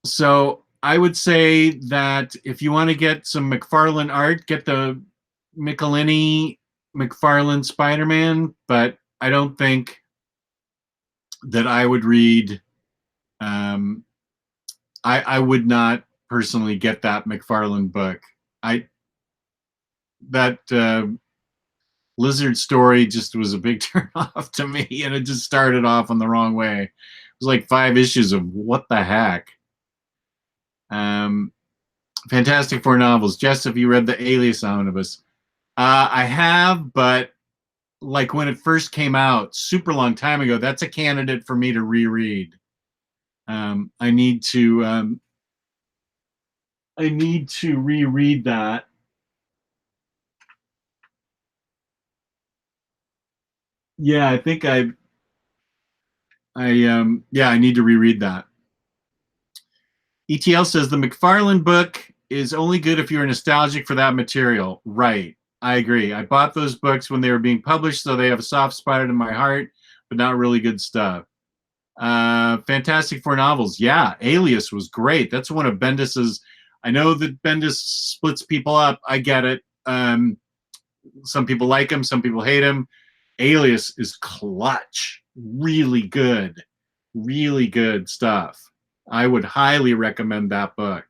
Speaker 1: So I would say that if you want to get some McFarlane art, get the Michelini McFarlane Spider-Man, but I don't think that I would read. I would not personally get that McFarlane book. That Lizard story just was a big turn off to me, and it just started off on the wrong way. It was like 5 issues of what the heck. Fantastic Four novels. Jess, have you read the Alias Omnibus? I have, but like when it first came out, super long time ago, that's a candidate for me to reread. I need to reread that. Yeah, I think I need to reread that. ETL says the McFarlane book is only good if you're nostalgic for that material. Right. I agree. I bought those books when they were being published, so they have a soft spot in my heart, but not really good stuff. Fantastic Four novels. Yeah, Alias was great. That's one of Bendis's. I know that Bendis splits people up. I get it. Some people like him, some people hate him. Alias is clutch. Really good stuff. I would highly recommend that book.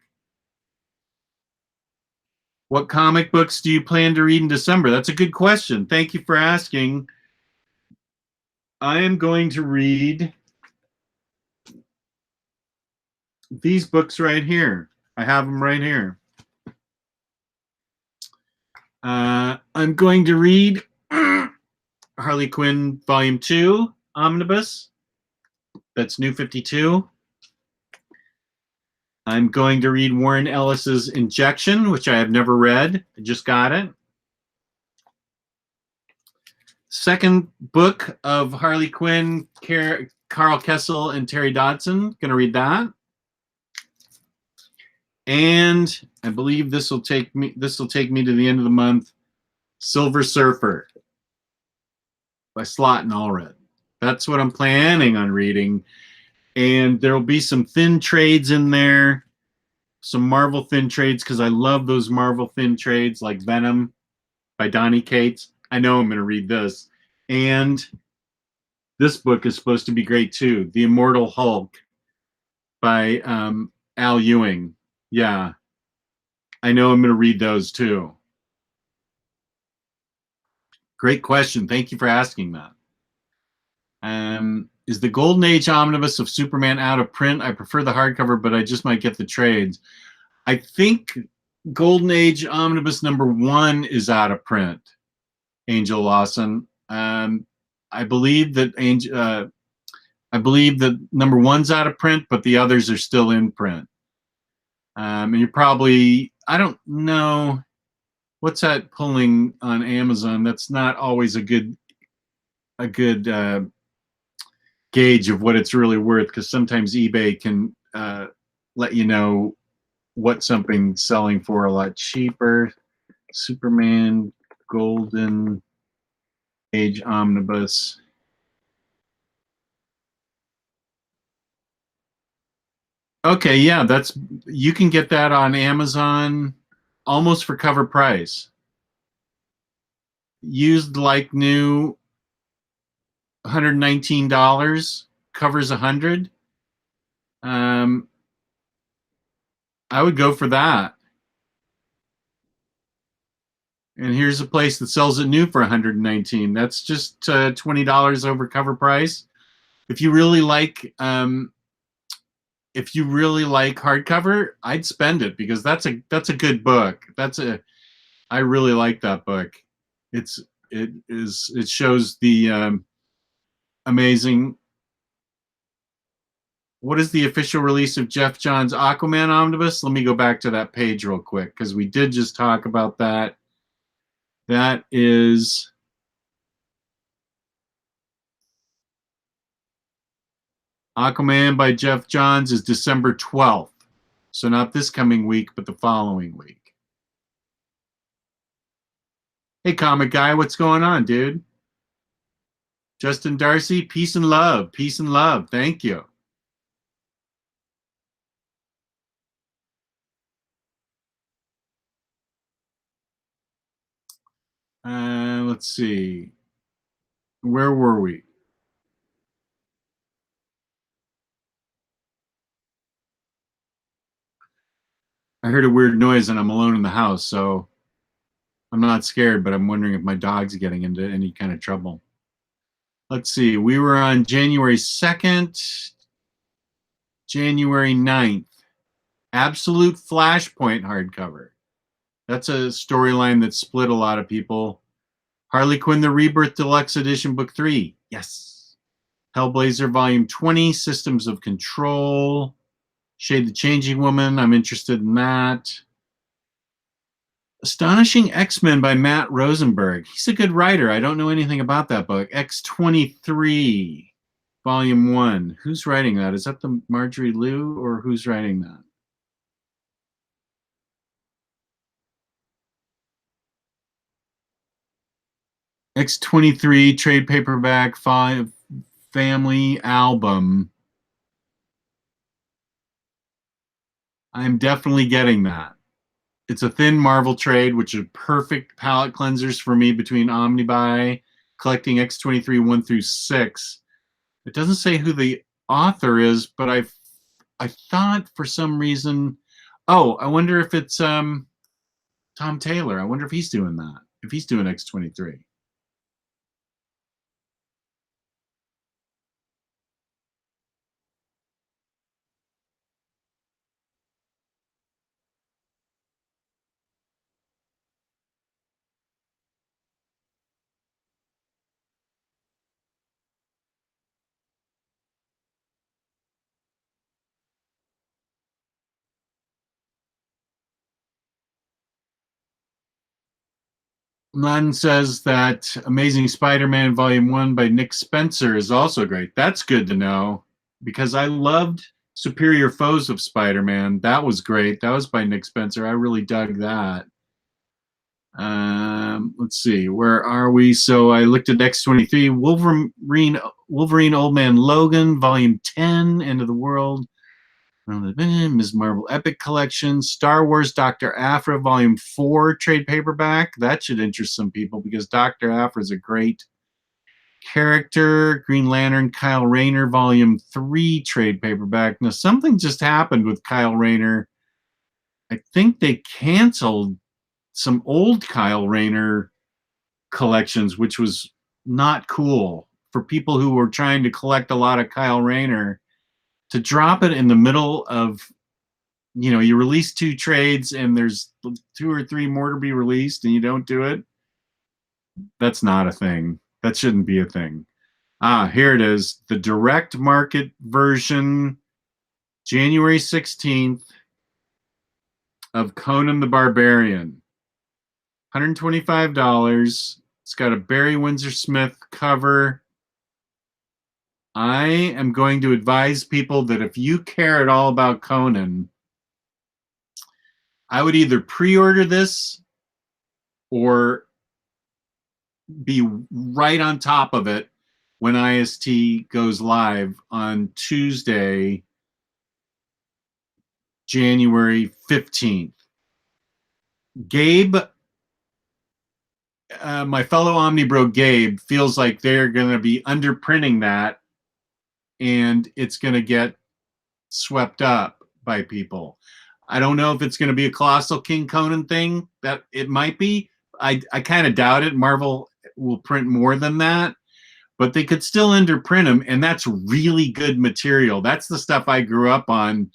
Speaker 1: What comic books do you plan to read in December? That's a good question. Thank you for asking. I am going to read these books right here. I have them right here. I'm going to read Harley Quinn Volume 2 Omnibus. That's New 52. I'm going to read Warren Ellis's Injection, which I have never read. I just got it. Second book of Harley Quinn, Carl Kessel and Terry Dodson. Going to read that. And I believe this will take me to the end of the month. Silver Surfer by Slott and Allred. That's what I'm planning on reading. And there'll be some thin trades in there, some Marvel thin trades, because I love those Marvel thin trades like Venom by Donny Cates. I know I'm going to read this. And this book is supposed to be great too. The Immortal Hulk by Al Ewing. Yeah, I know I'm going to read those too. Great question. Thank you for asking that. Is the Golden Age Omnibus of Superman out of print? I prefer the hardcover, but I just might get the trades. I think Golden Age Omnibus #1 is out of print, Angel Lawson. I believe that #1's out of print, but the others are still in print. And you're probably, I don't know, what's that pulling on Amazon? That's not always a good gauge of what it's really worth, because sometimes eBay can let you know what something's selling for a lot cheaper. Superman Golden Age Omnibus. Okay, yeah, you can get that on Amazon almost for cover price. Used like new, $119, covers 100. I would go for that. And here's a place that sells it new for 119. That's just $20 over cover price. If you really like hardcover, I'd spend it, because that's a good book. I really like that book. It shows the amazing. What is the official release of Geoff Johns' Aquaman Omnibus? Let me go back to that page real quick, because we did just talk about that. That is Aquaman by Geoff Johns is December 12th. So not this coming week, but the following week. Hey, comic guy, what's going on, dude? Justin Darcy, peace and love. Peace and love. Thank you. Let's see. Where were we? I heard a weird noise and I'm alone in the house, so I'm not scared, but I'm wondering if my dog's getting into any kind of trouble. Let's see. We were on January 2nd, January 9th. Absolute Flashpoint hardcover. That's a storyline that split a lot of people. Harley Quinn, the Rebirth Deluxe Edition, Book 3. Yes. Hellblazer, Volume 20, Systems of Control. Shade the Changing Woman. I'm interested in that. Astonishing X-Men by Matt Rosenberg. He's a good writer. I don't know anything about that book. X-23, Volume 1. Who's writing that? Is that the Marjorie Liu, or who's writing that? X-23 trade paperback family album. I'm definitely getting that. It's a thin Marvel trade, which are perfect palette cleansers for me between Omnibuy, collecting X-23 1 through 6. It doesn't say who the author is, but I thought for some reason, I wonder if it's Tom Taylor. I wonder if he's doing that. If he's doing X-23. Len says that Amazing Spider-Man Volume 1 by Nick Spencer is also great. That's good to know because I loved Superior Foes of Spider-Man. That was great. That was by Nick Spencer. I really dug that. Let's see, where are we? So I looked at X-23, Wolverine Old Man Logan, Volume 10, End of the World, Ms. Marvel Epic Collection, Star Wars Dr. Aphra, Volume 4, trade paperback. That should interest some people because Dr. Aphra is a great character. Green Lantern, Kyle Rayner, Volume 3, trade paperback. Now, something just happened with Kyle Rayner. I think they canceled some old Kyle Rayner collections, which was not cool for people who were trying to collect a lot of Kyle Rayner. To drop it in the middle of, you release 2 trades and there's 2 or 3 more to be released and you don't do it, that's not a thing. That shouldn't be a thing. Here it is. The direct market version, January 16th, of Conan the Barbarian. $125. It's got a Barry Windsor Smith cover. I am going to advise people that if you care at all about Conan, I would either pre-order this or be right on top of it when IST goes live on Tuesday, January 15th. Gabe, my fellow Omnibro Gabe, feels like they're going to be underprinting that and it's going to get swept up by people. I don't know if it's going to be a Colossal King Conan thing. That it might be. I kind of doubt it. Marvel will print more than that, but they could still underprint them, and that's really good material. That's the stuff I grew up on.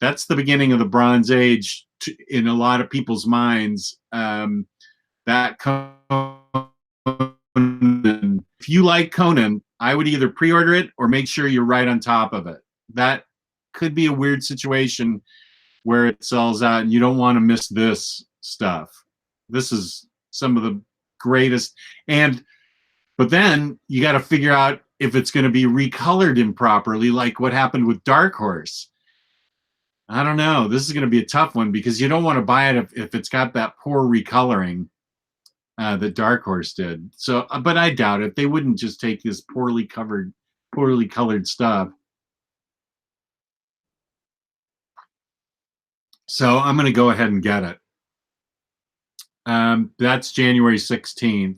Speaker 1: That's the beginning of the Bronze Age in a lot of people's minds. That Conan. If you like Conan, I would either pre-order it or make sure you're right on top of it. That could be a weird situation where it sells out and you don't want to miss this stuff. This is some of the greatest. But then you got to figure out if it's going to be recolored improperly, like what happened with Dark Horse. I don't know. This is going to be a tough one because you don't want to buy it if it's got that poor recoloring that Dark Horse did. So, but I doubt it. They wouldn't just take this poorly colored stuff. So I'm going to go ahead and get it. That's January 16th.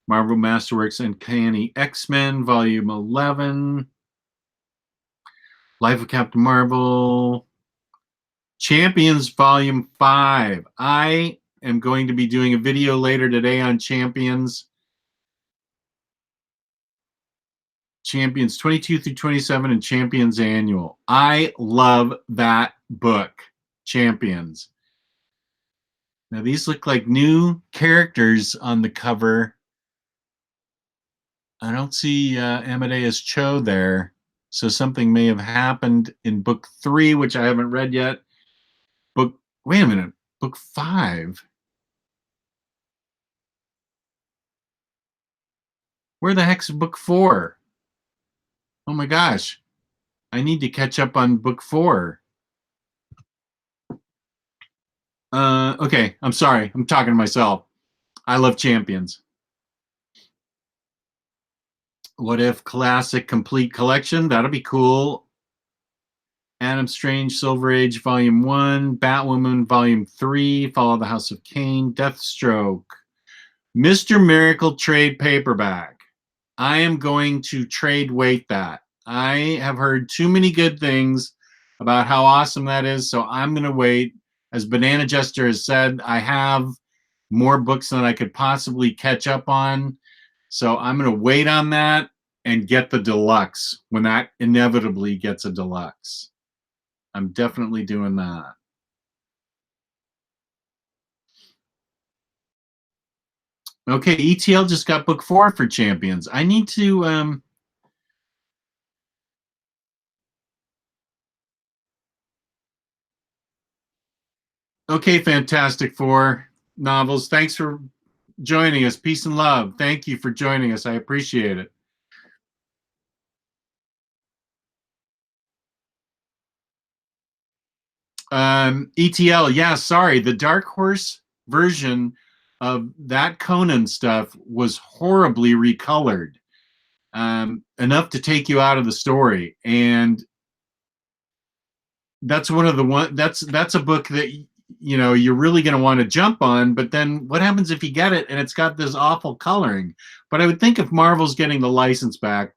Speaker 1: Marvel Masterworks Uncanny X-Men, Volume 11. Life of Captain Marvel. Champions, Volume 5. I am going to be doing a video later today on Champions. Champions 22 through 27 and Champions Annual. I love that book, Champions. Now, these look like new characters on the cover. I don't see Amadeus Cho there. So something may have happened in book 3, which I haven't read yet. Wait a minute, book 5. Where the heck's book 4? Oh my gosh. I need to catch up on book 4. Okay, I'm sorry. I'm talking to myself. I love Champions. What If Classic Complete Collection? That'll be cool. Adam Strange Silver Age Volume 1, Batwoman Volume 3, Fall of the House of Cain, Deathstroke, Mr. Miracle trade paperback. I am going to trade weight that. I have heard too many good things about how awesome that is, so I'm going to wait. As Banana Jester has said, I have more books than I could possibly catch up on, so I'm going to wait on that and get the deluxe when that inevitably gets a deluxe. I'm definitely doing that. Okay, ETL just got book 4 for Champions. I need to okay, Fantastic Four novels. Thanks for joining us. Peace and love. Thank you for joining us. I appreciate it. ETL, yeah, sorry. The Dark Horse version of that Conan stuff was horribly recolored, enough to take you out of the story. And that's that's a book that you're really going to want to jump on. But then what happens if you get it and it's got this awful coloring? But I would think if Marvel's getting the license back,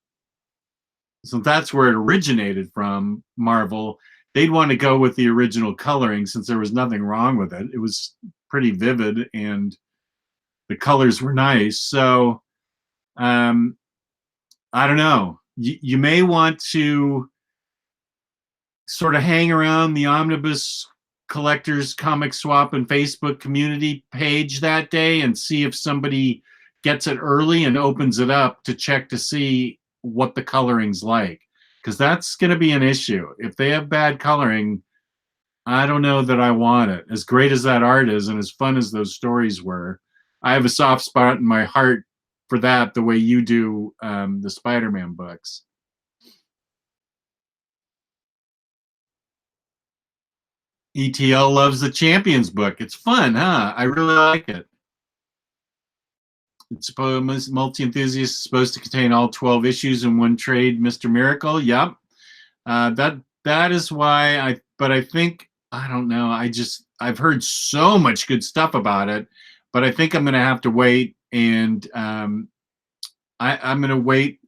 Speaker 1: so that's where it originated from, Marvel, they'd want to go with the original coloring since there was nothing wrong with it. It was pretty vivid and the colors were nice. So I don't know. You may want to sort of hang around the Omnibus Collectors Comic Swap and Facebook community page that day and see if somebody gets it early and opens it up to check to see what the coloring's like, because that's going to be an issue. If they have bad coloring, I don't know that I want it. As great as that art is and as fun as those stories were, I have a soft spot in my heart for that, the way you do the Spider-Man books. ETL loves the Champions book. It's fun, huh? I really like it. It's supposed multi-enthusiast is supposed to contain all 12 issues in one trade. Mr. Miracle, yep. That is why I think I don't know. I've heard so much good stuff about it, but I think I'm going to have to wait, and I'm going to wait.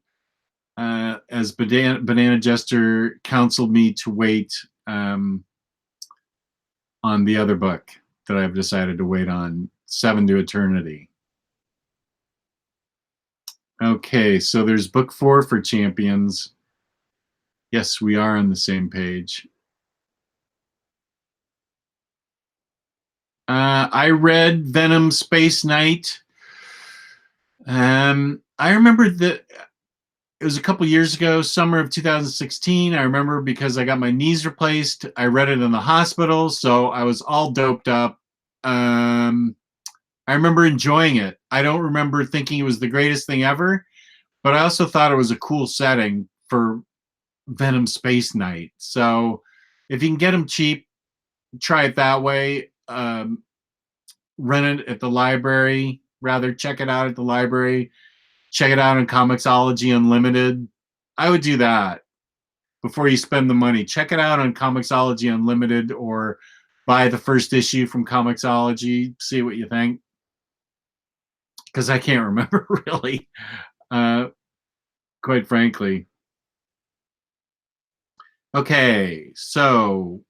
Speaker 1: As Banana Jester counseled me to wait on the other book that I've decided to wait on, 7 to Eternity. Okay, so there's book 4 for Champions. Yes, we are on the same page. I read Venom Space Knight. I remember that it was a couple years ago, summer of 2016. I remember because I got my knees replaced. I read it in the hospital, so I was all doped up. I remember enjoying it. I don't remember thinking it was the greatest thing ever, but I also thought it was a cool setting for Venom Space Knight. So if you can get them cheap, try it that way. Rent it at the library. Rather, check it out at the library. Check it out on Comixology Unlimited. I would do that before you spend the money. Check it out on Comixology Unlimited or buy the first issue from Comixology. See what you think. Because I can't remember really, quite frankly. Okay, so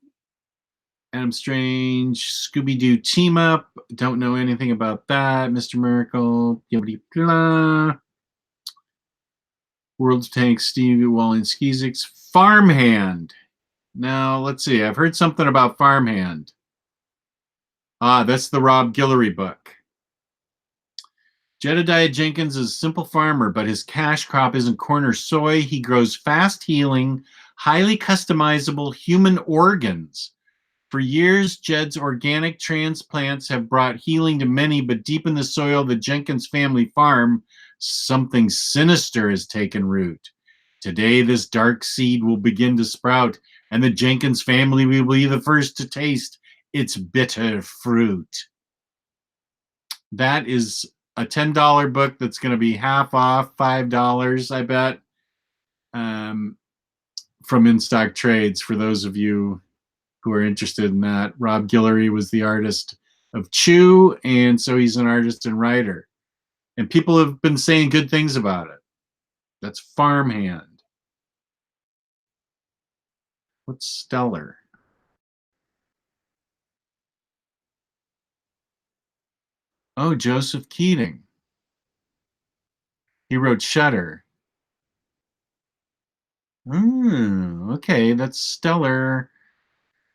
Speaker 1: Adam Strange, Scooby-Doo team up. Don't know anything about that. Mr. Miracle. World's Tank, Steve Wally and Skeezix. Farmhand. Now, let's see. I've heard something about Farmhand. That's the Rob Guillory book. Jedediah Jenkins is a simple farmer, but his cash crop isn't corn or soy. He grows fast-healing, highly customizable human organs. For years, Jed's organic transplants have brought healing to many, but deep in the soil of the Jenkins family farm, something sinister has taken root. Today, this dark seed will begin to sprout, and the Jenkins family will be the first to taste its bitter fruit. That is a $10 book that's going to be half off, $5, I bet, from In-Stock Trades for those of you who are interested in that. Rob Guillory was the artist of Chew, and so he's an artist and writer. And people have been saying good things about it. That's Farmhand. What's Stellar? Oh, Joseph Keating. He wrote Shutter. Okay, that's Stellar.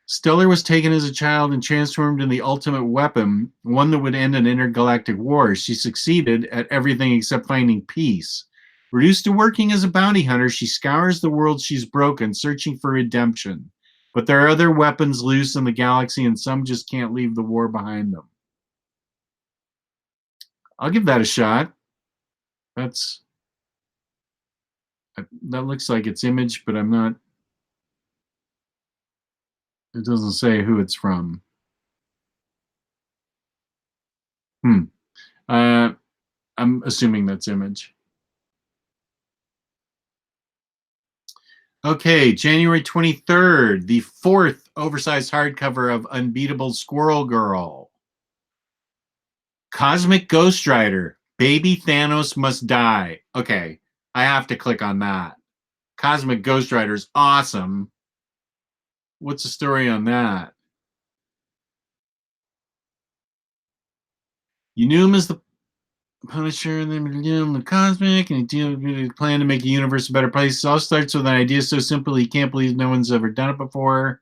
Speaker 1: Stellar was taken as a child and transformed into the ultimate weapon, one that would end an intergalactic war. She succeeded at everything except finding peace. Reduced to working as a bounty hunter, she scours the world she's broken, searching for redemption. But there are other weapons loose in the galaxy, and some just can't leave the war behind them. I'll give that a shot. That looks like it's Image, but I'm not. It doesn't say who it's from. I'm assuming that's Image. Okay, January 23rd, the 4th oversized hardcover of Unbeatable Squirrel Girl. Cosmic Ghost Rider, Baby Thanos Must Die. Okay, I have to click on that. Cosmic Ghost Rider is awesome. What's the story on that? You knew him as the Punisher, and then the Cosmic, and he plan to make the universe a better place. It all starts with an idea so simple he can't believe no one's ever done it before.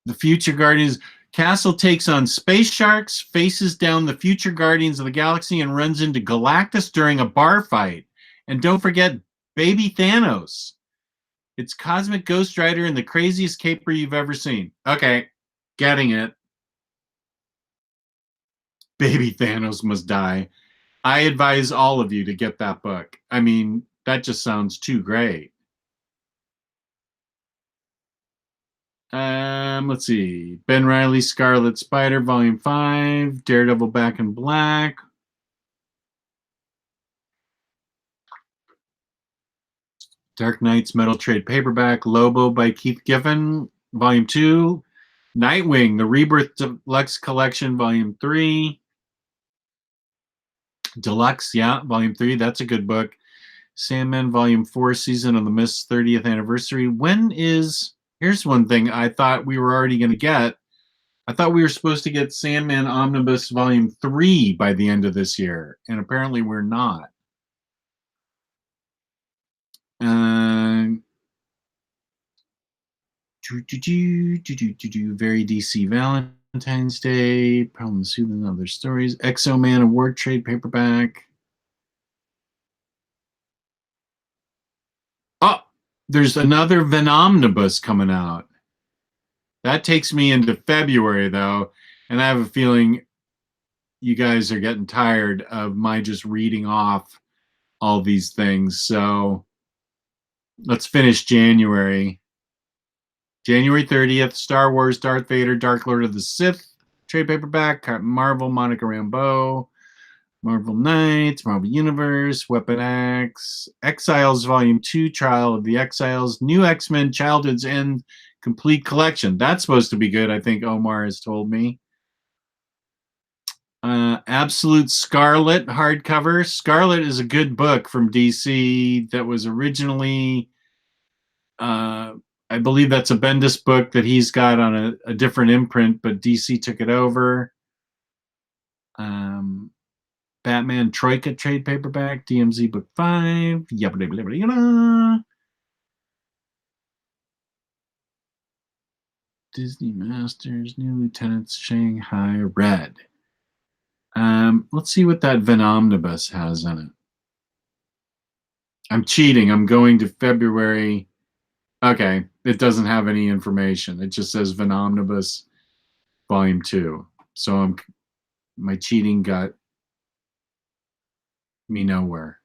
Speaker 1: The Future Guardians. Castle takes on space sharks, faces down the future Guardians of the Galaxy, and runs into Galactus during a bar fight. And don't forget Baby Thanos. It's Cosmic Ghost Rider and the craziest caper you've ever seen. Okay, getting it. Baby Thanos Must Die. I advise all of you to get that book. I mean, that just sounds too great. Let's see. Ben Reilly's Scarlet Spider, Volume 5. Daredevil Back in Black. Dark Knight's Metal Trade Paperback. Lobo by Keith Giffen, Volume 2. Nightwing, the Rebirth Deluxe Collection, Volume 3. Deluxe, yeah, Volume 3. That's a good book. Sandman, Volume 4, Season of the Mist's 30th Anniversary. When is... Here's one thing I thought we were already going to get. I thought we were supposed to get Sandman Omnibus Volume 3 by the end of this year, and apparently we're not. Very DC Valentine's Day. Problem Soothing Other Stories. Exo-Man Award Trade Paperback. Oh, there's another Venomnibus coming out. That takes me into February, though, and I have a feeling you guys are getting tired of my just reading off all these things. So let's finish January. January 30th, Star Wars, Darth Vader, Dark Lord of the Sith, trade paperback, Marvel, Monica Rambeau, Marvel Knights, Marvel Universe, Weapon X, Exiles Volume 2, Trial of the Exiles, New X-Men, Childhood's End, Complete Collection. That's supposed to be good, I think Omar has told me. Absolute Scarlet hardcover. Scarlet is a good book from DC that was originally, I believe that's a Bendis book that he's got on a different imprint, but DC took it over. Batman Troika trade paperback, DMZ book 5. Disney Masters, New Lieutenants, Shanghai Red. Let's see what that Venomnibus has in it. I'm cheating. I'm going to February. Okay, it doesn't have any information. It just says Venomnibus Volume 2. So my cheating got me nowhere.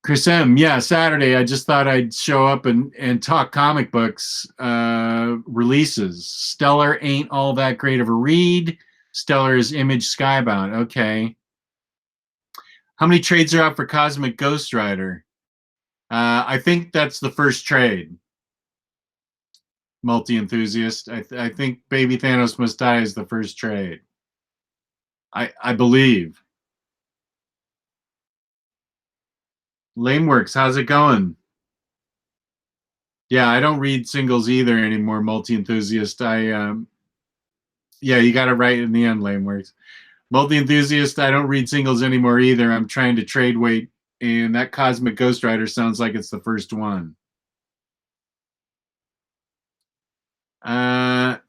Speaker 1: Chris M, yeah, Saturday. I just thought I'd show up and talk comic books releases. Stellar ain't all that great of a read. Stellar is Image Skybound. Okay. How many trades are out for Cosmic Ghost Rider? I think that's the first trade. Multi-enthusiast. I think Baby Thanos Must Die is the first trade. I believe. Lameworks, how's it going? Yeah, I don't read singles either anymore, Multi-enthusiast. Yeah, you got it right in the end, Lameworks. Multi-enthusiast, I don't read singles anymore either. I'm trying to trade weight, and that Cosmic Ghost Rider sounds like it's the first one.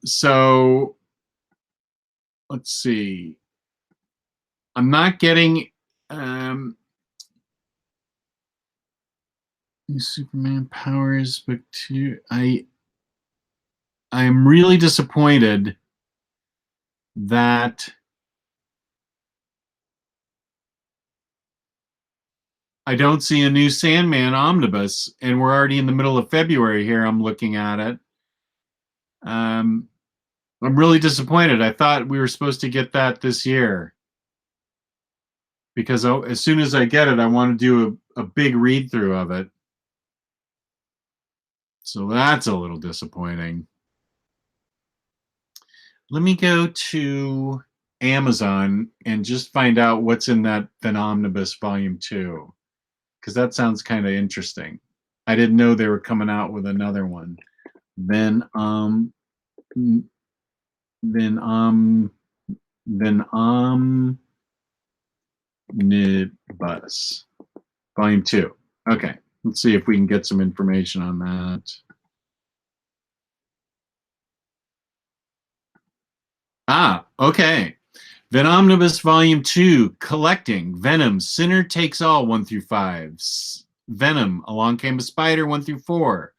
Speaker 1: So let's see. I'm not getting Superman Powers book 2. I am really disappointed that I don't see a new Sandman omnibus, and we're already in the middle of February here. I'm looking at it. I'm really disappointed. I thought we were supposed to get that this year, because as soon as I get it, I want to do a big read through of it. So that's a little disappointing. Let me go to Amazon and just find out what's in that Omnibus Volume 2, because that sounds kind of interesting. I didn't know they were coming out with another one. Omnibus Volume 2. Okay, let's see if we can get some information on that. Okay. Omnibus Volume 2, Collecting, Venom, Sinner Takes All, 1 through 5. Venom, Along Came a Spider, 1 through 4.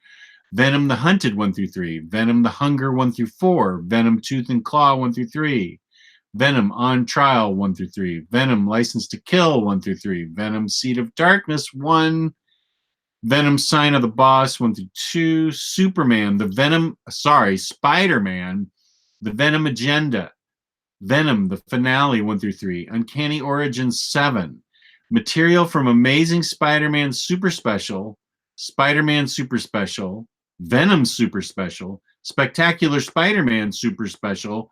Speaker 1: Venom the Hunted, 1 through 3. Venom the Hunger, 1 through 4. Venom Tooth and Claw, 1 through 3. Venom On Trial, 1 through 3. Venom License to Kill, 1 through 3. Venom Seed of Darkness, 1. Venom Sign of the Boss, 1 through 2. Spider-Man, The Venom Agenda. Venom, the finale, 1 through 3. Uncanny Origins 7. Material from Amazing Spider-Man Super Special, Spider-Man Super Special, Venom Super Special, Spectacular Spider-Man Super Special.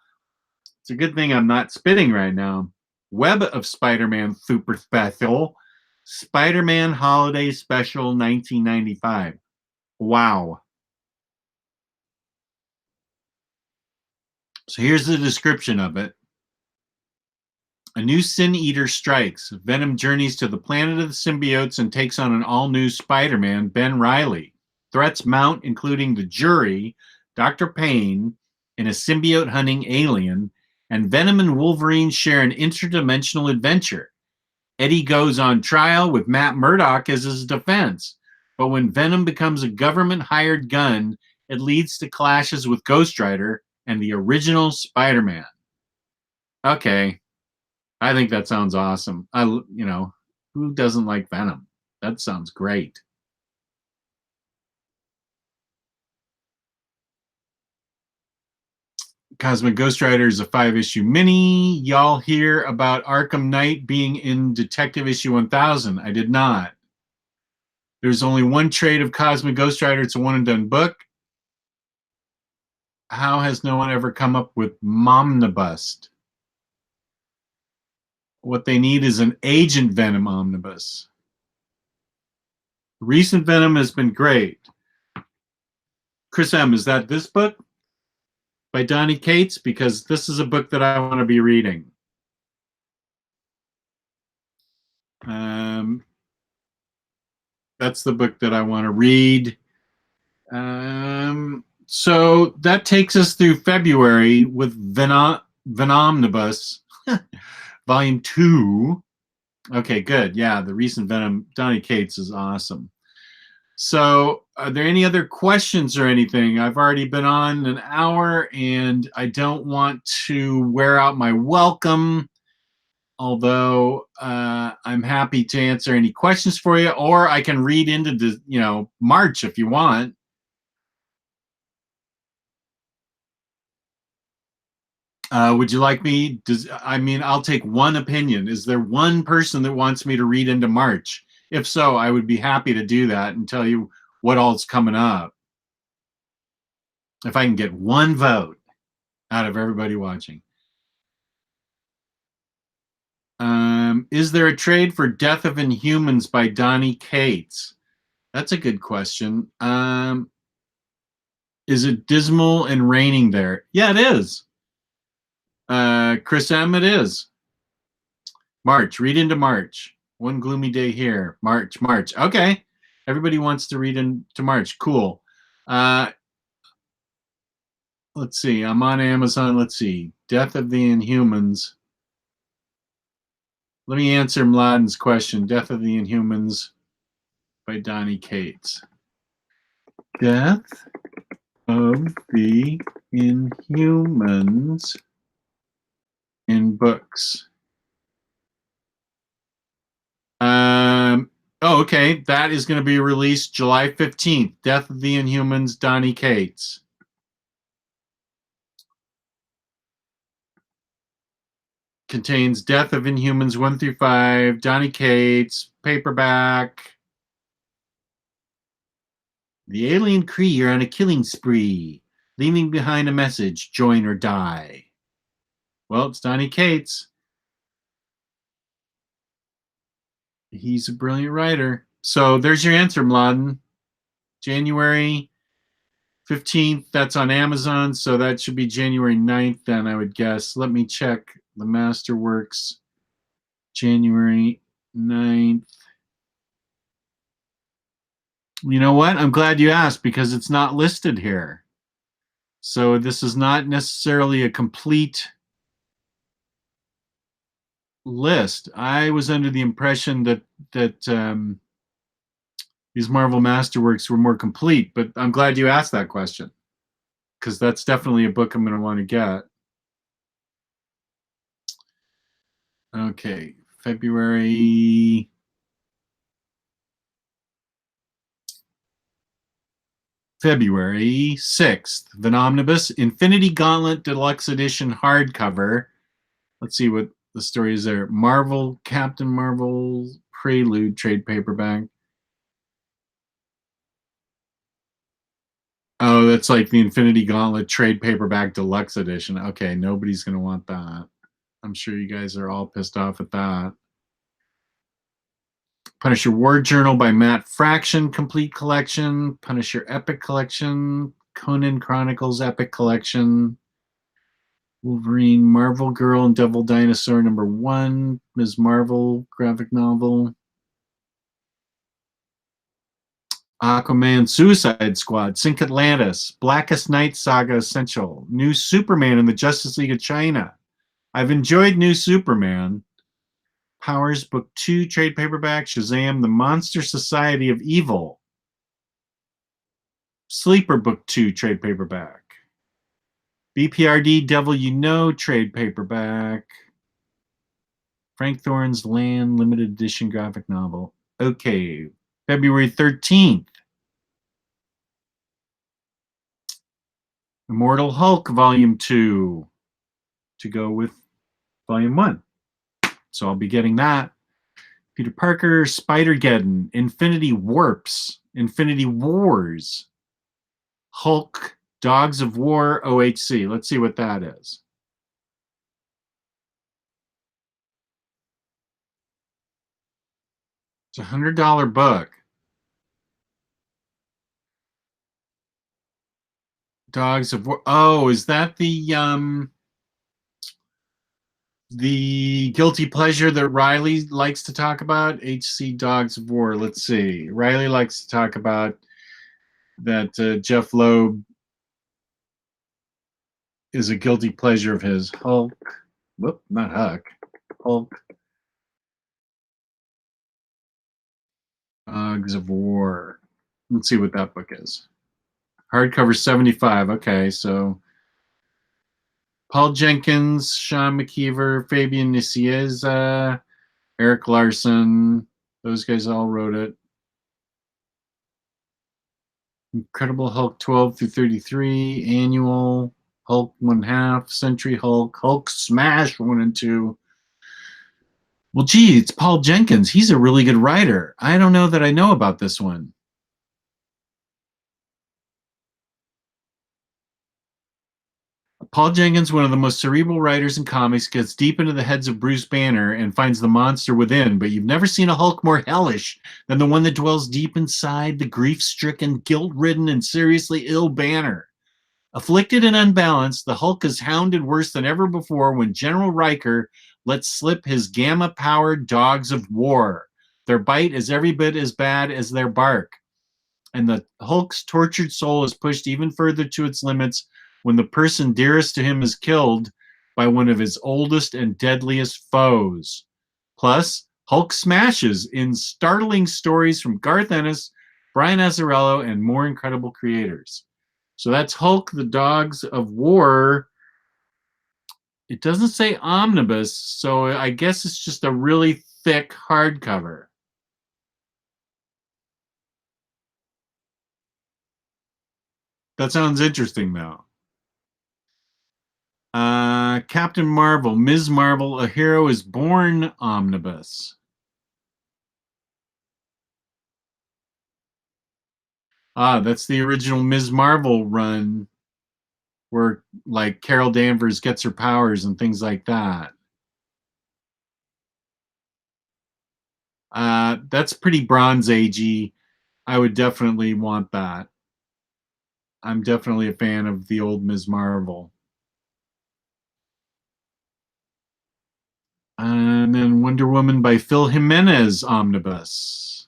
Speaker 1: It's a good thing I'm not spitting right now. Web of Spider-Man Super Special, Spider-Man Holiday Special 1995. Wow. So here's the description of it. A new Sin Eater strikes. Venom journeys to the planet of the symbiotes and takes on an all-new Spider-Man, Ben Reilly. Threats mount, including the Jury, Dr. Payne, and a symbiote-hunting alien, and Venom and Wolverine share an interdimensional adventure. Eddie goes on trial with Matt Murdock as his defense, but when Venom becomes a government-hired gun, it leads to clashes with Ghost Rider and the original Spider-Man. Okay. I think that sounds awesome. Who doesn't like Venom? That sounds great. Cosmic Ghost Rider is a 5-issue mini. Y'all hear about Arkham Knight being in Detective Issue 1000? I did not. There's only one trade of Cosmic Ghost Rider. It's a one-and-done book. How has no one ever come up with Momnibus? What they need is an Agent Venom omnibus. Recent Venom has been great. Chris M., is that this book by Donny Cates? Because this is a book that I want to be reading. That's the book that I want to read. So that takes us through February with Venomnibus, Volume 2. Okay, good. Yeah, the recent Venom, Donny Cates is awesome. So are there any other questions or anything? I've already been on an hour, and I don't want to wear out my welcome, although I'm happy to answer any questions for you, or I can read into the, March if you want. Would you like me? I'll take one opinion. Is there one person that wants me to read into March? If so, I would be happy to do that and tell you what all's coming up. If I can get one vote out of everybody watching. Is there a trade for Death of Inhumans by Donny Cates? That's a good question. Is it dismal and raining there? Yeah, it is. Chris M., it is. March, read into March. One gloomy day here. March. Okay. Everybody wants to read into March. Cool. Let's see. I'm on Amazon. Let's see. Death of the Inhumans. Let me answer Mladen's question. Death of the Inhumans by Donny Cates. Death of the Inhumans in books. Oh, okay. That is going to be released July 15th. Death of the Inhumans, Donny Cates. Contains Death of Inhumans 1 through 5, Donny Cates, paperback. The alien Kree are on a killing spree, leaving behind a message, join or die. Well, it's Donny Cates. He's a brilliant writer. So there's your answer, Mladen. January 15th, that's on Amazon, so that should be January 9th then, I would guess. Let me check the Masterworks. January 9th. You know what? I'm glad you asked because it's not listed here. So this is not necessarily a complete list. I was under the impression that these Marvel Masterworks were more complete, but I'm glad you asked that question because that's definitely a book I'm going to want to get. Okay, February 6th, Venom Omnibus, Infinity Gauntlet Deluxe Edition hardcover. Let's see what the story is there. Marvel, Captain Marvel, Prelude trade paperback. Oh, that's like the Infinity Gauntlet trade paperback deluxe edition. Okay, nobody's going to want that. I'm sure you guys are all pissed off at that. Punisher War Journal by Matt Fraction, complete collection. Punisher Epic Collection. Conan Chronicles Epic Collection. Wolverine, Marvel Girl, and Devil Dinosaur #1. Ms. Marvel graphic novel. Aquaman Suicide Squad, Sync Atlantis, Blackest Night Saga Essential, New Superman in the Justice League of China. I've enjoyed New Superman. Powers Book 2 trade paperback, Shazam, The Monster Society of Evil. Sleeper Book 2 trade paperback. BPRD Devil You Know trade paperback. Frank Thorne's Land limited edition graphic novel. Okay, February 13th. Immortal Hulk Volume 2 to go with Volume 1. So I'll be getting that. Peter Parker, Spider-Geddon, Infinity Warps, Infinity Wars, Hulk, Dogs of War, OHC. Let's see what that is. It's a $100 book. Dogs of War. Oh, is that the guilty pleasure that Riley likes to talk about? HC Dogs of War. Let's see. Riley likes to talk about that Jeff Loeb is a guilty pleasure of his. Hulk. Whoop, not Huck. Hulk. Dogs of War. Let's see what that book is. Hardcover 75. Okay, so Paul Jenkins, Sean McKeever, Fabian Nicieza, Eric Larson. Those guys all wrote it. Incredible Hulk 12 through 33, Annual, Hulk 1/2, Century Hulk, Hulk Smash 1 and 2. Well, gee, it's Paul Jenkins. He's a really good writer. I don't know that I know about this one. Paul Jenkins, one of the most cerebral writers in comics, gets deep into the heads of Bruce Banner and finds the monster within, but you've never seen a Hulk more hellish than the one that dwells deep inside the grief-stricken, guilt-ridden, and seriously ill Banner. Afflicted and unbalanced, the Hulk is hounded worse than ever before when General Riker lets slip his gamma-powered Dogs of War. Their bite is every bit as bad as their bark. And the Hulk's tortured soul is pushed even further to its limits when the person dearest to him is killed by one of his oldest and deadliest foes. Plus, Hulk smashes in startling stories from Garth Ennis, Brian Azzarello, and more incredible creators. So that's Hulk, the Dogs of War. It doesn't say omnibus, so I guess it's just a really thick hardcover. That sounds interesting, though. Captain Marvel, Ms. Marvel, A Hero is Born omnibus. That's the original Ms. Marvel run where like Carol Danvers gets her powers and things like that. That's pretty Bronze Agey. I would definitely want that. I'm definitely a fan of the old Ms. Marvel. And then Wonder Woman by Phil Jimenez omnibus.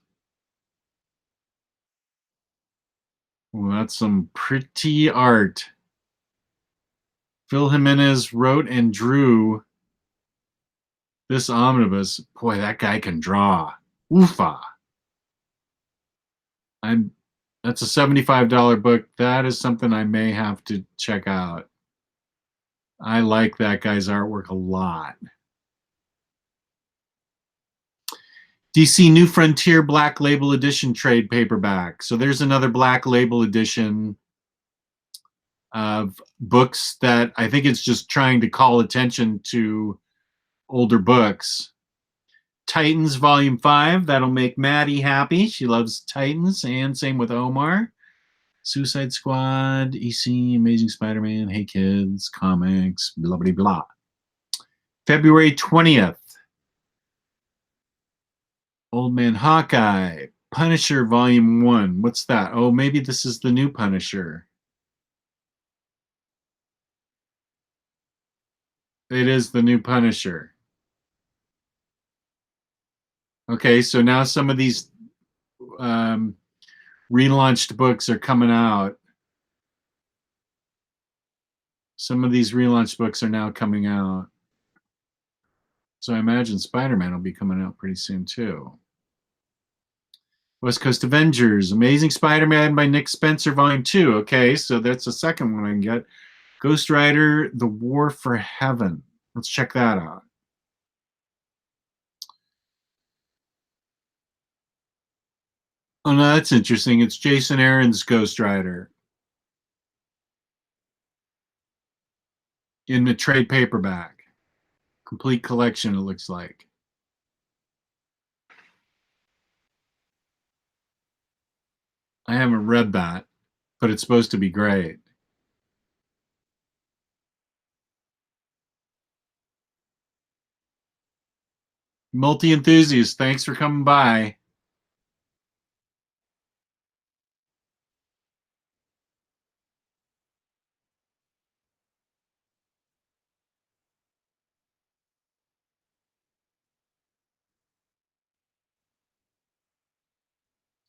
Speaker 1: Well, that's some pretty art. Phil Jimenez wrote and drew this omnibus. Boy, that guy can draw. Oofa. That's a $75 book. That is something I may have to check out. I like that guy's artwork a lot. DC New Frontier Black Label Edition trade paperback. So there's another Black Label edition of books that I think it's just trying to call attention to older books. Titans Volume 5. That'll make Maddie happy. She loves Titans. And same with Omar. Suicide Squad, EC, Amazing Spider-Man, Hey Kids, comics, blah, blah, blah. February 20th. Old Man Hawkeye, Punisher Volume 1. What's that? Oh, maybe this is the new Punisher. It is the new Punisher. Okay, so now some of these relaunched books are coming out. Some of these relaunched books are now coming out. So I imagine Spider-Man will be coming out pretty soon too. West Coast Avengers, Amazing Spider-Man by Nick Spencer, Volume 2. Okay, so that's the second one I can get. Ghost Rider, The War for Heaven. Let's check that out. Oh, no, that's interesting. It's Jason Aaron's Ghost Rider in the trade paperback. Complete collection, it looks like. I haven't read that, but it's supposed to be great. Multi-enthusiast, thanks for coming by.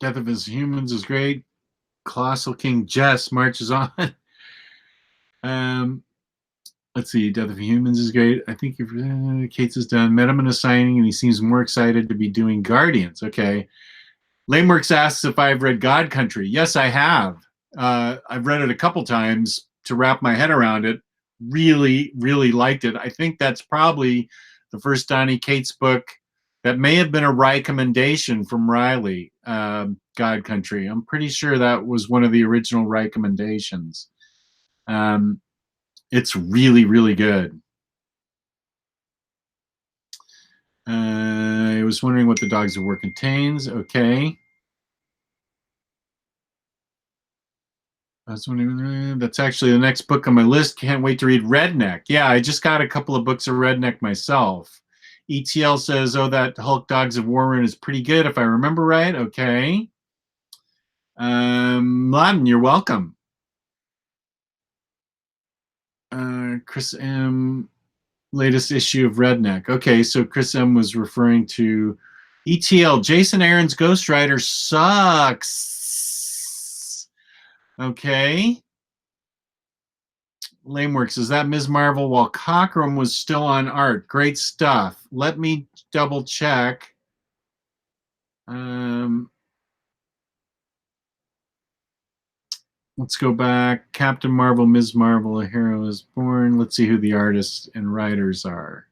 Speaker 1: Death of His Humans is great. Colossal King Jess marches on. Let's see. Death of Humans is great. I think Kate's is done. Met him in a signing, and he seems more excited to be doing Guardians. Okay. Lameworks asks if I've read God Country. Yes, I have. I've read it a couple times to wrap my head around it. Really, really liked it. I think that's probably the first Donny Cates book that may have been a recommendation from Riley, God Country. I'm pretty sure that was one of the original recommendations. It's really, really good. I was wondering what the Dogs of War contains. Okay. That's actually the next book on my list. Can't wait to read Redneck. Yeah, I just got a couple of books of Redneck myself. ETL says, oh, that Hulk Dogs of War run is pretty good, if I remember right. Okay. Mladen, you're welcome. Chris M., latest issue of Redneck. Okay, so Chris M. was referring to ETL. Jason Aaron's Ghost Rider sucks. Okay. Lameworks, is that Ms. Marvel while Cockrum was still on art? Great stuff. Let me double check. Let's go back. Captain Marvel, Ms. Marvel, a hero is born. Let's see who the artists and writers are.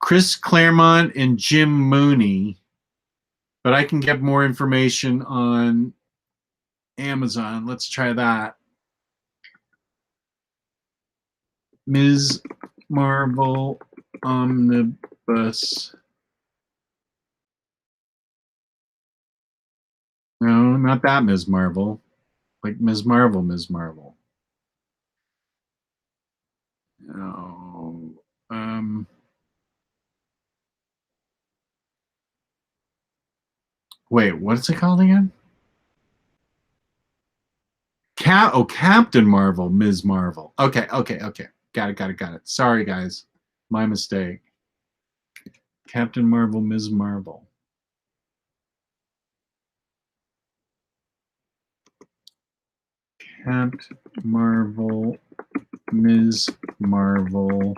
Speaker 1: Chris Claremont and Jim Mooney. But I can get more information on Amazon. Let's try that. Ms. Marvel Omnibus. No, not that Ms. Marvel. Like Ms. Marvel, Ms. Marvel. No. Wait, what's it called again? Captain Marvel, Ms. Marvel. Okay. Got it. Sorry, guys. My mistake. Captain Marvel, Ms. Marvel. Captain Marvel, Ms. Marvel.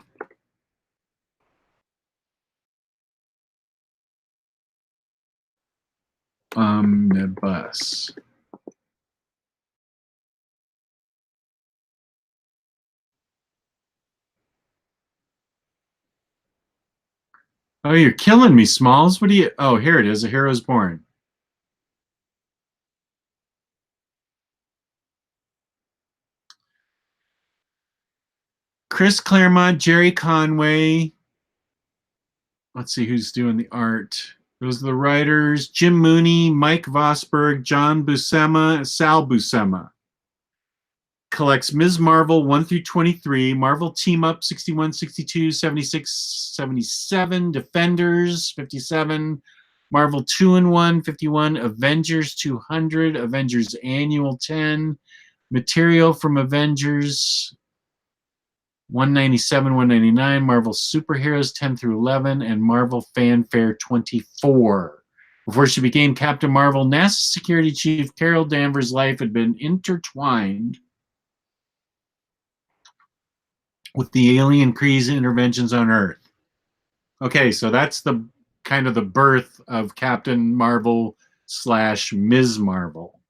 Speaker 1: Omnibus. Oh, you're killing me, Smalls. What do you... Oh, here it is. A Hero's Born. Chris Claremont, Jerry Conway. Let's see who's doing the art. Those are the writers. Jim Mooney, Mike Vosberg, John Buscema, Sal Buscema. Collects Ms. Marvel 1 through 23, Marvel Team Up 61, 62, 76, 77, Defenders 57, Marvel 2-in-1 51, Avengers 200, Avengers Annual 10, material from Avengers 197, 199, Marvel Superheroes 10 through 11, and Marvel Fanfare 24. Before she became Captain Marvel, NASA Security Chief Carol Danvers' life had been intertwined with the alien Kree's interventions on Earth. Okay, so that's the kind of the birth of Captain Marvel / Ms. Marvel.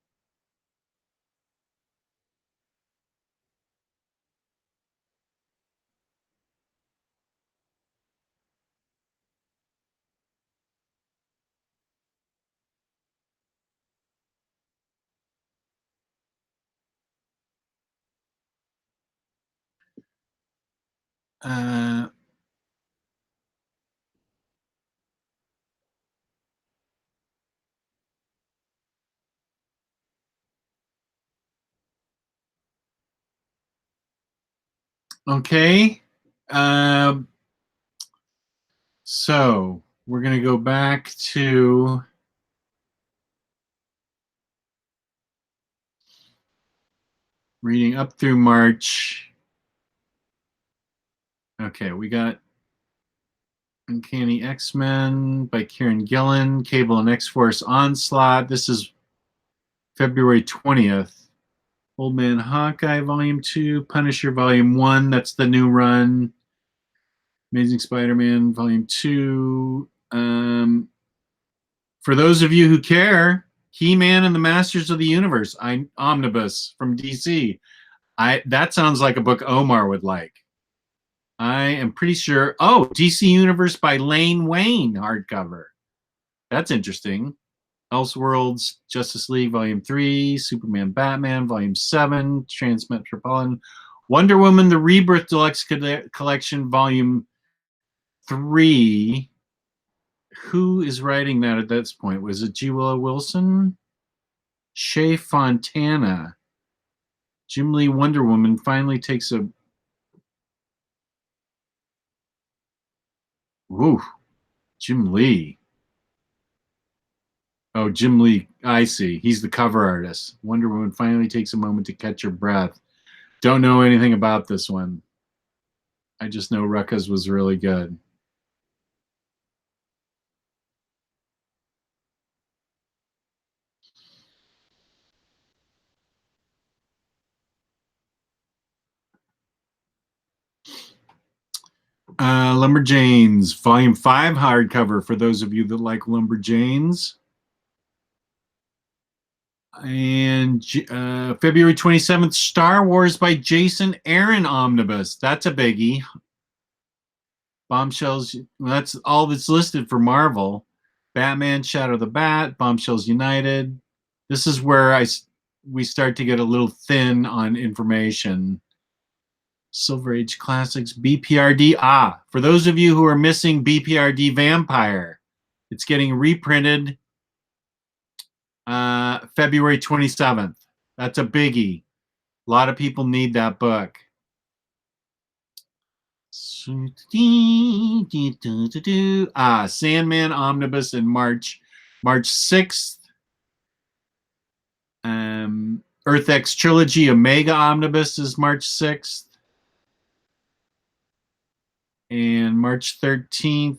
Speaker 1: Okay. So we're going to go back to reading up through March. Okay, we got Uncanny X-Men by Kieran Gillan, Cable and X-Force Onslaught. This is February 20th. Old Man Hawkeye Volume 2, Punisher Volume 1, that's the new run. Amazing Spider-Man Volume 2. For those of you who care, He-Man and the Masters of the Universe, Omnibus from DC. That sounds like a book Omar would like. I am pretty sure. Oh, DC Universe by Lane Wayne hardcover. That's interesting. Elseworlds, Justice League Volume 3, Superman Batman Volume 7, Transmetropolitan, Wonder Woman, the Rebirth Deluxe Collection Volume 3. Who is writing that at this point? Was it G. Willow Wilson? Shea Fontana. Jim Lee Wonder Woman finally takes a... Woo. Jim Lee. Oh, Jim Lee. I see. He's the cover artist. Wonder Woman finally takes a moment to catch her breath. Don't know anything about this one. I just know Rucka's was really good. Lumberjanes, Volume 5 hardcover for those of you that like Lumberjanes. And February 27th, Star Wars by Jason Aaron Omnibus. That's a biggie. Bombshells, well, that's all that's listed for Marvel. Batman, Shadow the Bat, Bombshells United. This is where we start to get a little thin on information. Silver Age Classics, BPRD. For those of you who are missing BPRD Vampire, it's getting reprinted February 27th. That's a biggie. A lot of people need that book. Sandman Omnibus in March 6th. Earth X Trilogy Omega Omnibus is March 6th. And March 13th,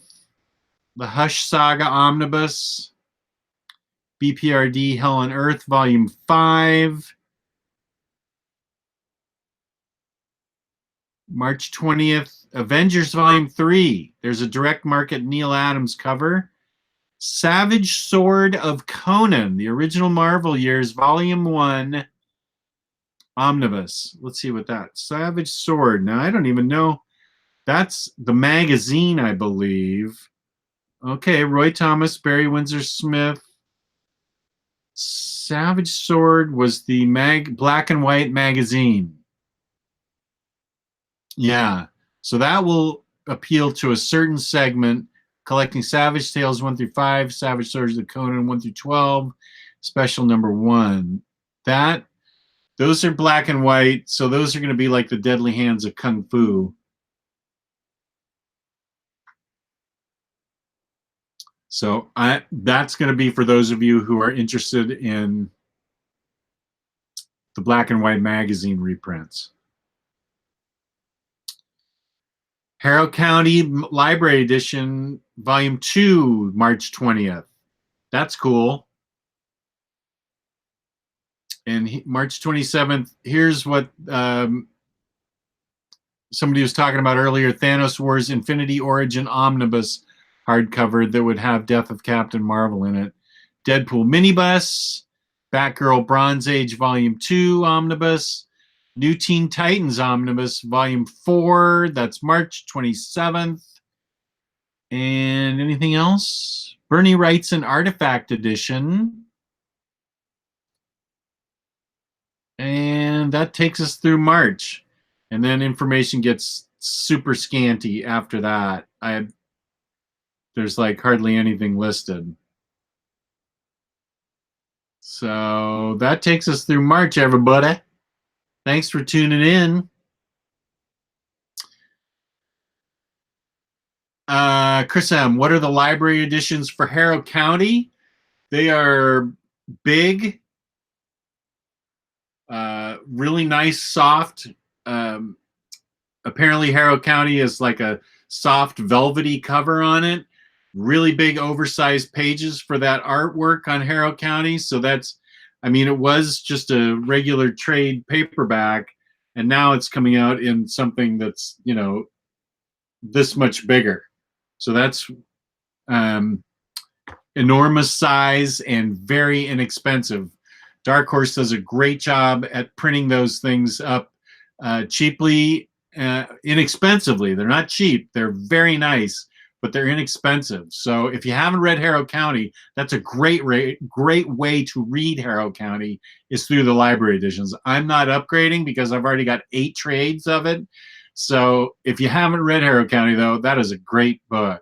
Speaker 1: the Hush Saga Omnibus, BPRD Hell on Earth Volume 5. March 20th, Avengers Volume 3. There's a direct market Neil Adams cover. Savage Sword of Conan, the original Marvel years, Volume 1, Omnibus. Let's see what that. Savage Sword. Now, I don't even know. That's the magazine, I believe. Okay, Roy Thomas, Barry Windsor Smith. Savage Sword was the black and white magazine. Yeah, so that will appeal to a certain segment, collecting Savage Tales 1 through 5, Savage Swords of Conan 1 through 12, special number 1. Those are black and white, so those are going to be like the Deadly Hands of Kung Fu. So that's going to be for those of you who are interested in the black and white magazine reprints. Harrow County Library Edition, Volume 2, March 20th. That's cool. And March 27th, here's what somebody was talking about earlier, Thanos Wars Infinity Origin Omnibus hardcover that would have Death of Captain Marvel in it. Deadpool Minibus, Batgirl Bronze Age Volume 2 Omnibus, New Teen Titans Omnibus Volume 4, that's March 27th. And anything else? Bernie Wrightson Artifact Edition. And that takes us through March. And then information gets super scanty after that. There's like hardly anything listed. So that takes us through March, everybody. Thanks for tuning in. Chris M., what are the library editions for Harrow County? They are big, really nice, soft. Apparently Harrow County is like a soft velvety cover on it. Really big oversized pages for that artwork on Harrow County. So that's, I mean, it was just a regular trade paperback, and now it's coming out in something that's, you know, this much bigger. So that's enormous size and very inexpensive. Dark Horse does a great job at printing those things up cheaply, inexpensively. They're not cheap. They're very nice, but they're inexpensive. So if you haven't read Harrow County, that's a great way to read Harrow County is through the library editions. I'm not upgrading because I've already got 8 trades of it. So if you haven't read Harrow County, though, that is a great book.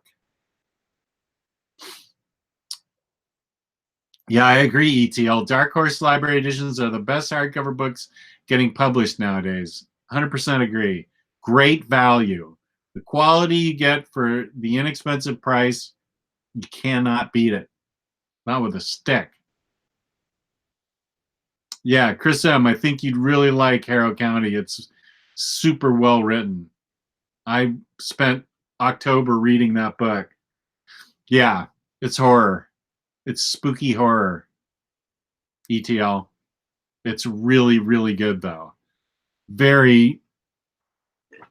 Speaker 1: Yeah, I agree, ETL. Dark Horse Library Editions are the best hardcover books getting published nowadays. 100% agree. Great value. The quality you get for the inexpensive price, you cannot beat it. Not with a stick. Yeah, Chris M., I think you'd really like Harrow County. It's super well written. I spent October reading that book. Yeah, it's horror. It's spooky horror. ETL. It's really, really good, though. Very,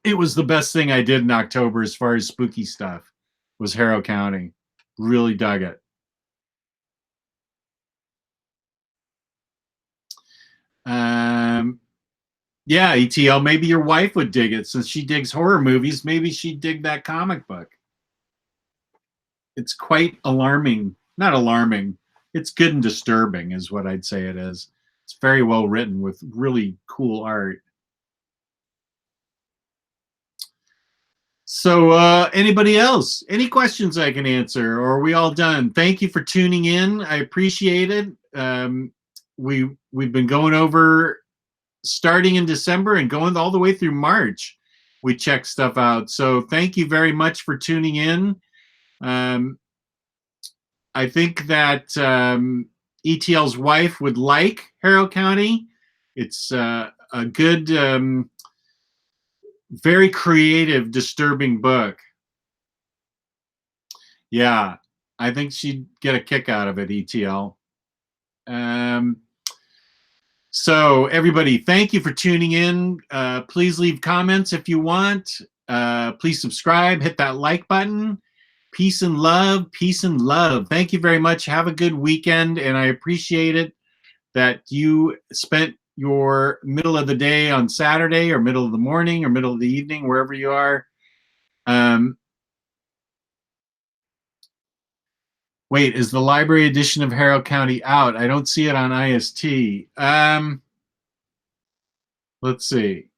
Speaker 1: It was the best thing I did in October as far as spooky stuff, was Harrow County. Really dug it. Yeah, ETL, maybe your wife would dig it. Since she digs horror movies, maybe she'd dig that comic book. It's quite alarming. Not alarming. It's good and disturbing is what I'd say it is. It's very well written with really cool art. So anybody else? Any questions I can answer? Or are we all done? Thank you for tuning in. I appreciate it. We've been going over starting in December and going all the way through March. We check stuff out. So thank you very much for tuning in. I think that ETL's wife would like Harrow County. It's a good, very creative, disturbing book. Yeah, I think she'd get a kick out of it, ETL. So everybody, thank you for tuning in. Please leave comments if you want. Please subscribe, hit that like button. Peace and love, peace and love. Thank you very much. Have a good weekend, and I appreciate it that you spent your middle of the day on Saturday or middle of the morning or middle of the evening, wherever you are. Wait, is the library edition of Harrow County out? I don't see it on IST. Let's see.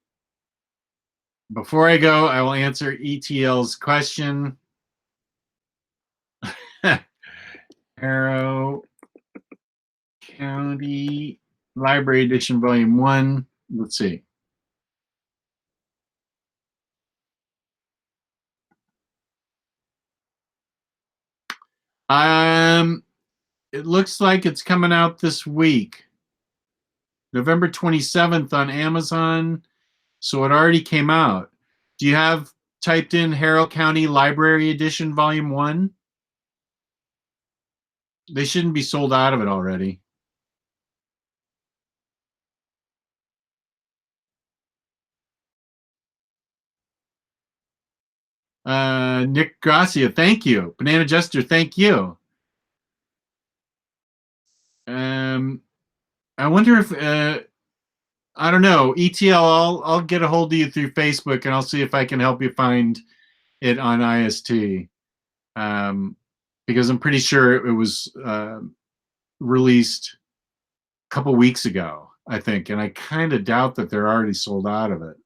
Speaker 1: Before I go, I will answer ETL's question. Harrow County Library Edition Volume 1. Let's see. It looks like it's coming out this week. November 27th on Amazon. So it already came out. Do you have typed in Harrow County Library Edition Volume 1? They shouldn't be sold out of it already. Nick Gracia, thank you. Banana Jester, thank you. I wonder if I don't know, ETL. I'll get a hold of you through Facebook, and I'll see if I can help you find it on IST. Because I'm pretty sure it was released a couple weeks ago, I think, and I kind of doubt that they're already sold out of it.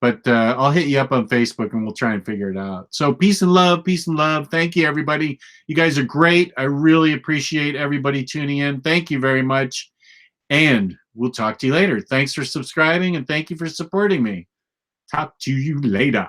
Speaker 1: But I'll hit you up on Facebook, and we'll try and figure it out. So peace and love, peace and love. Thank you, everybody. You guys are great. I really appreciate everybody tuning in. Thank you very much. And we'll talk to you later. Thanks for subscribing, and thank you for supporting me. Talk to you later.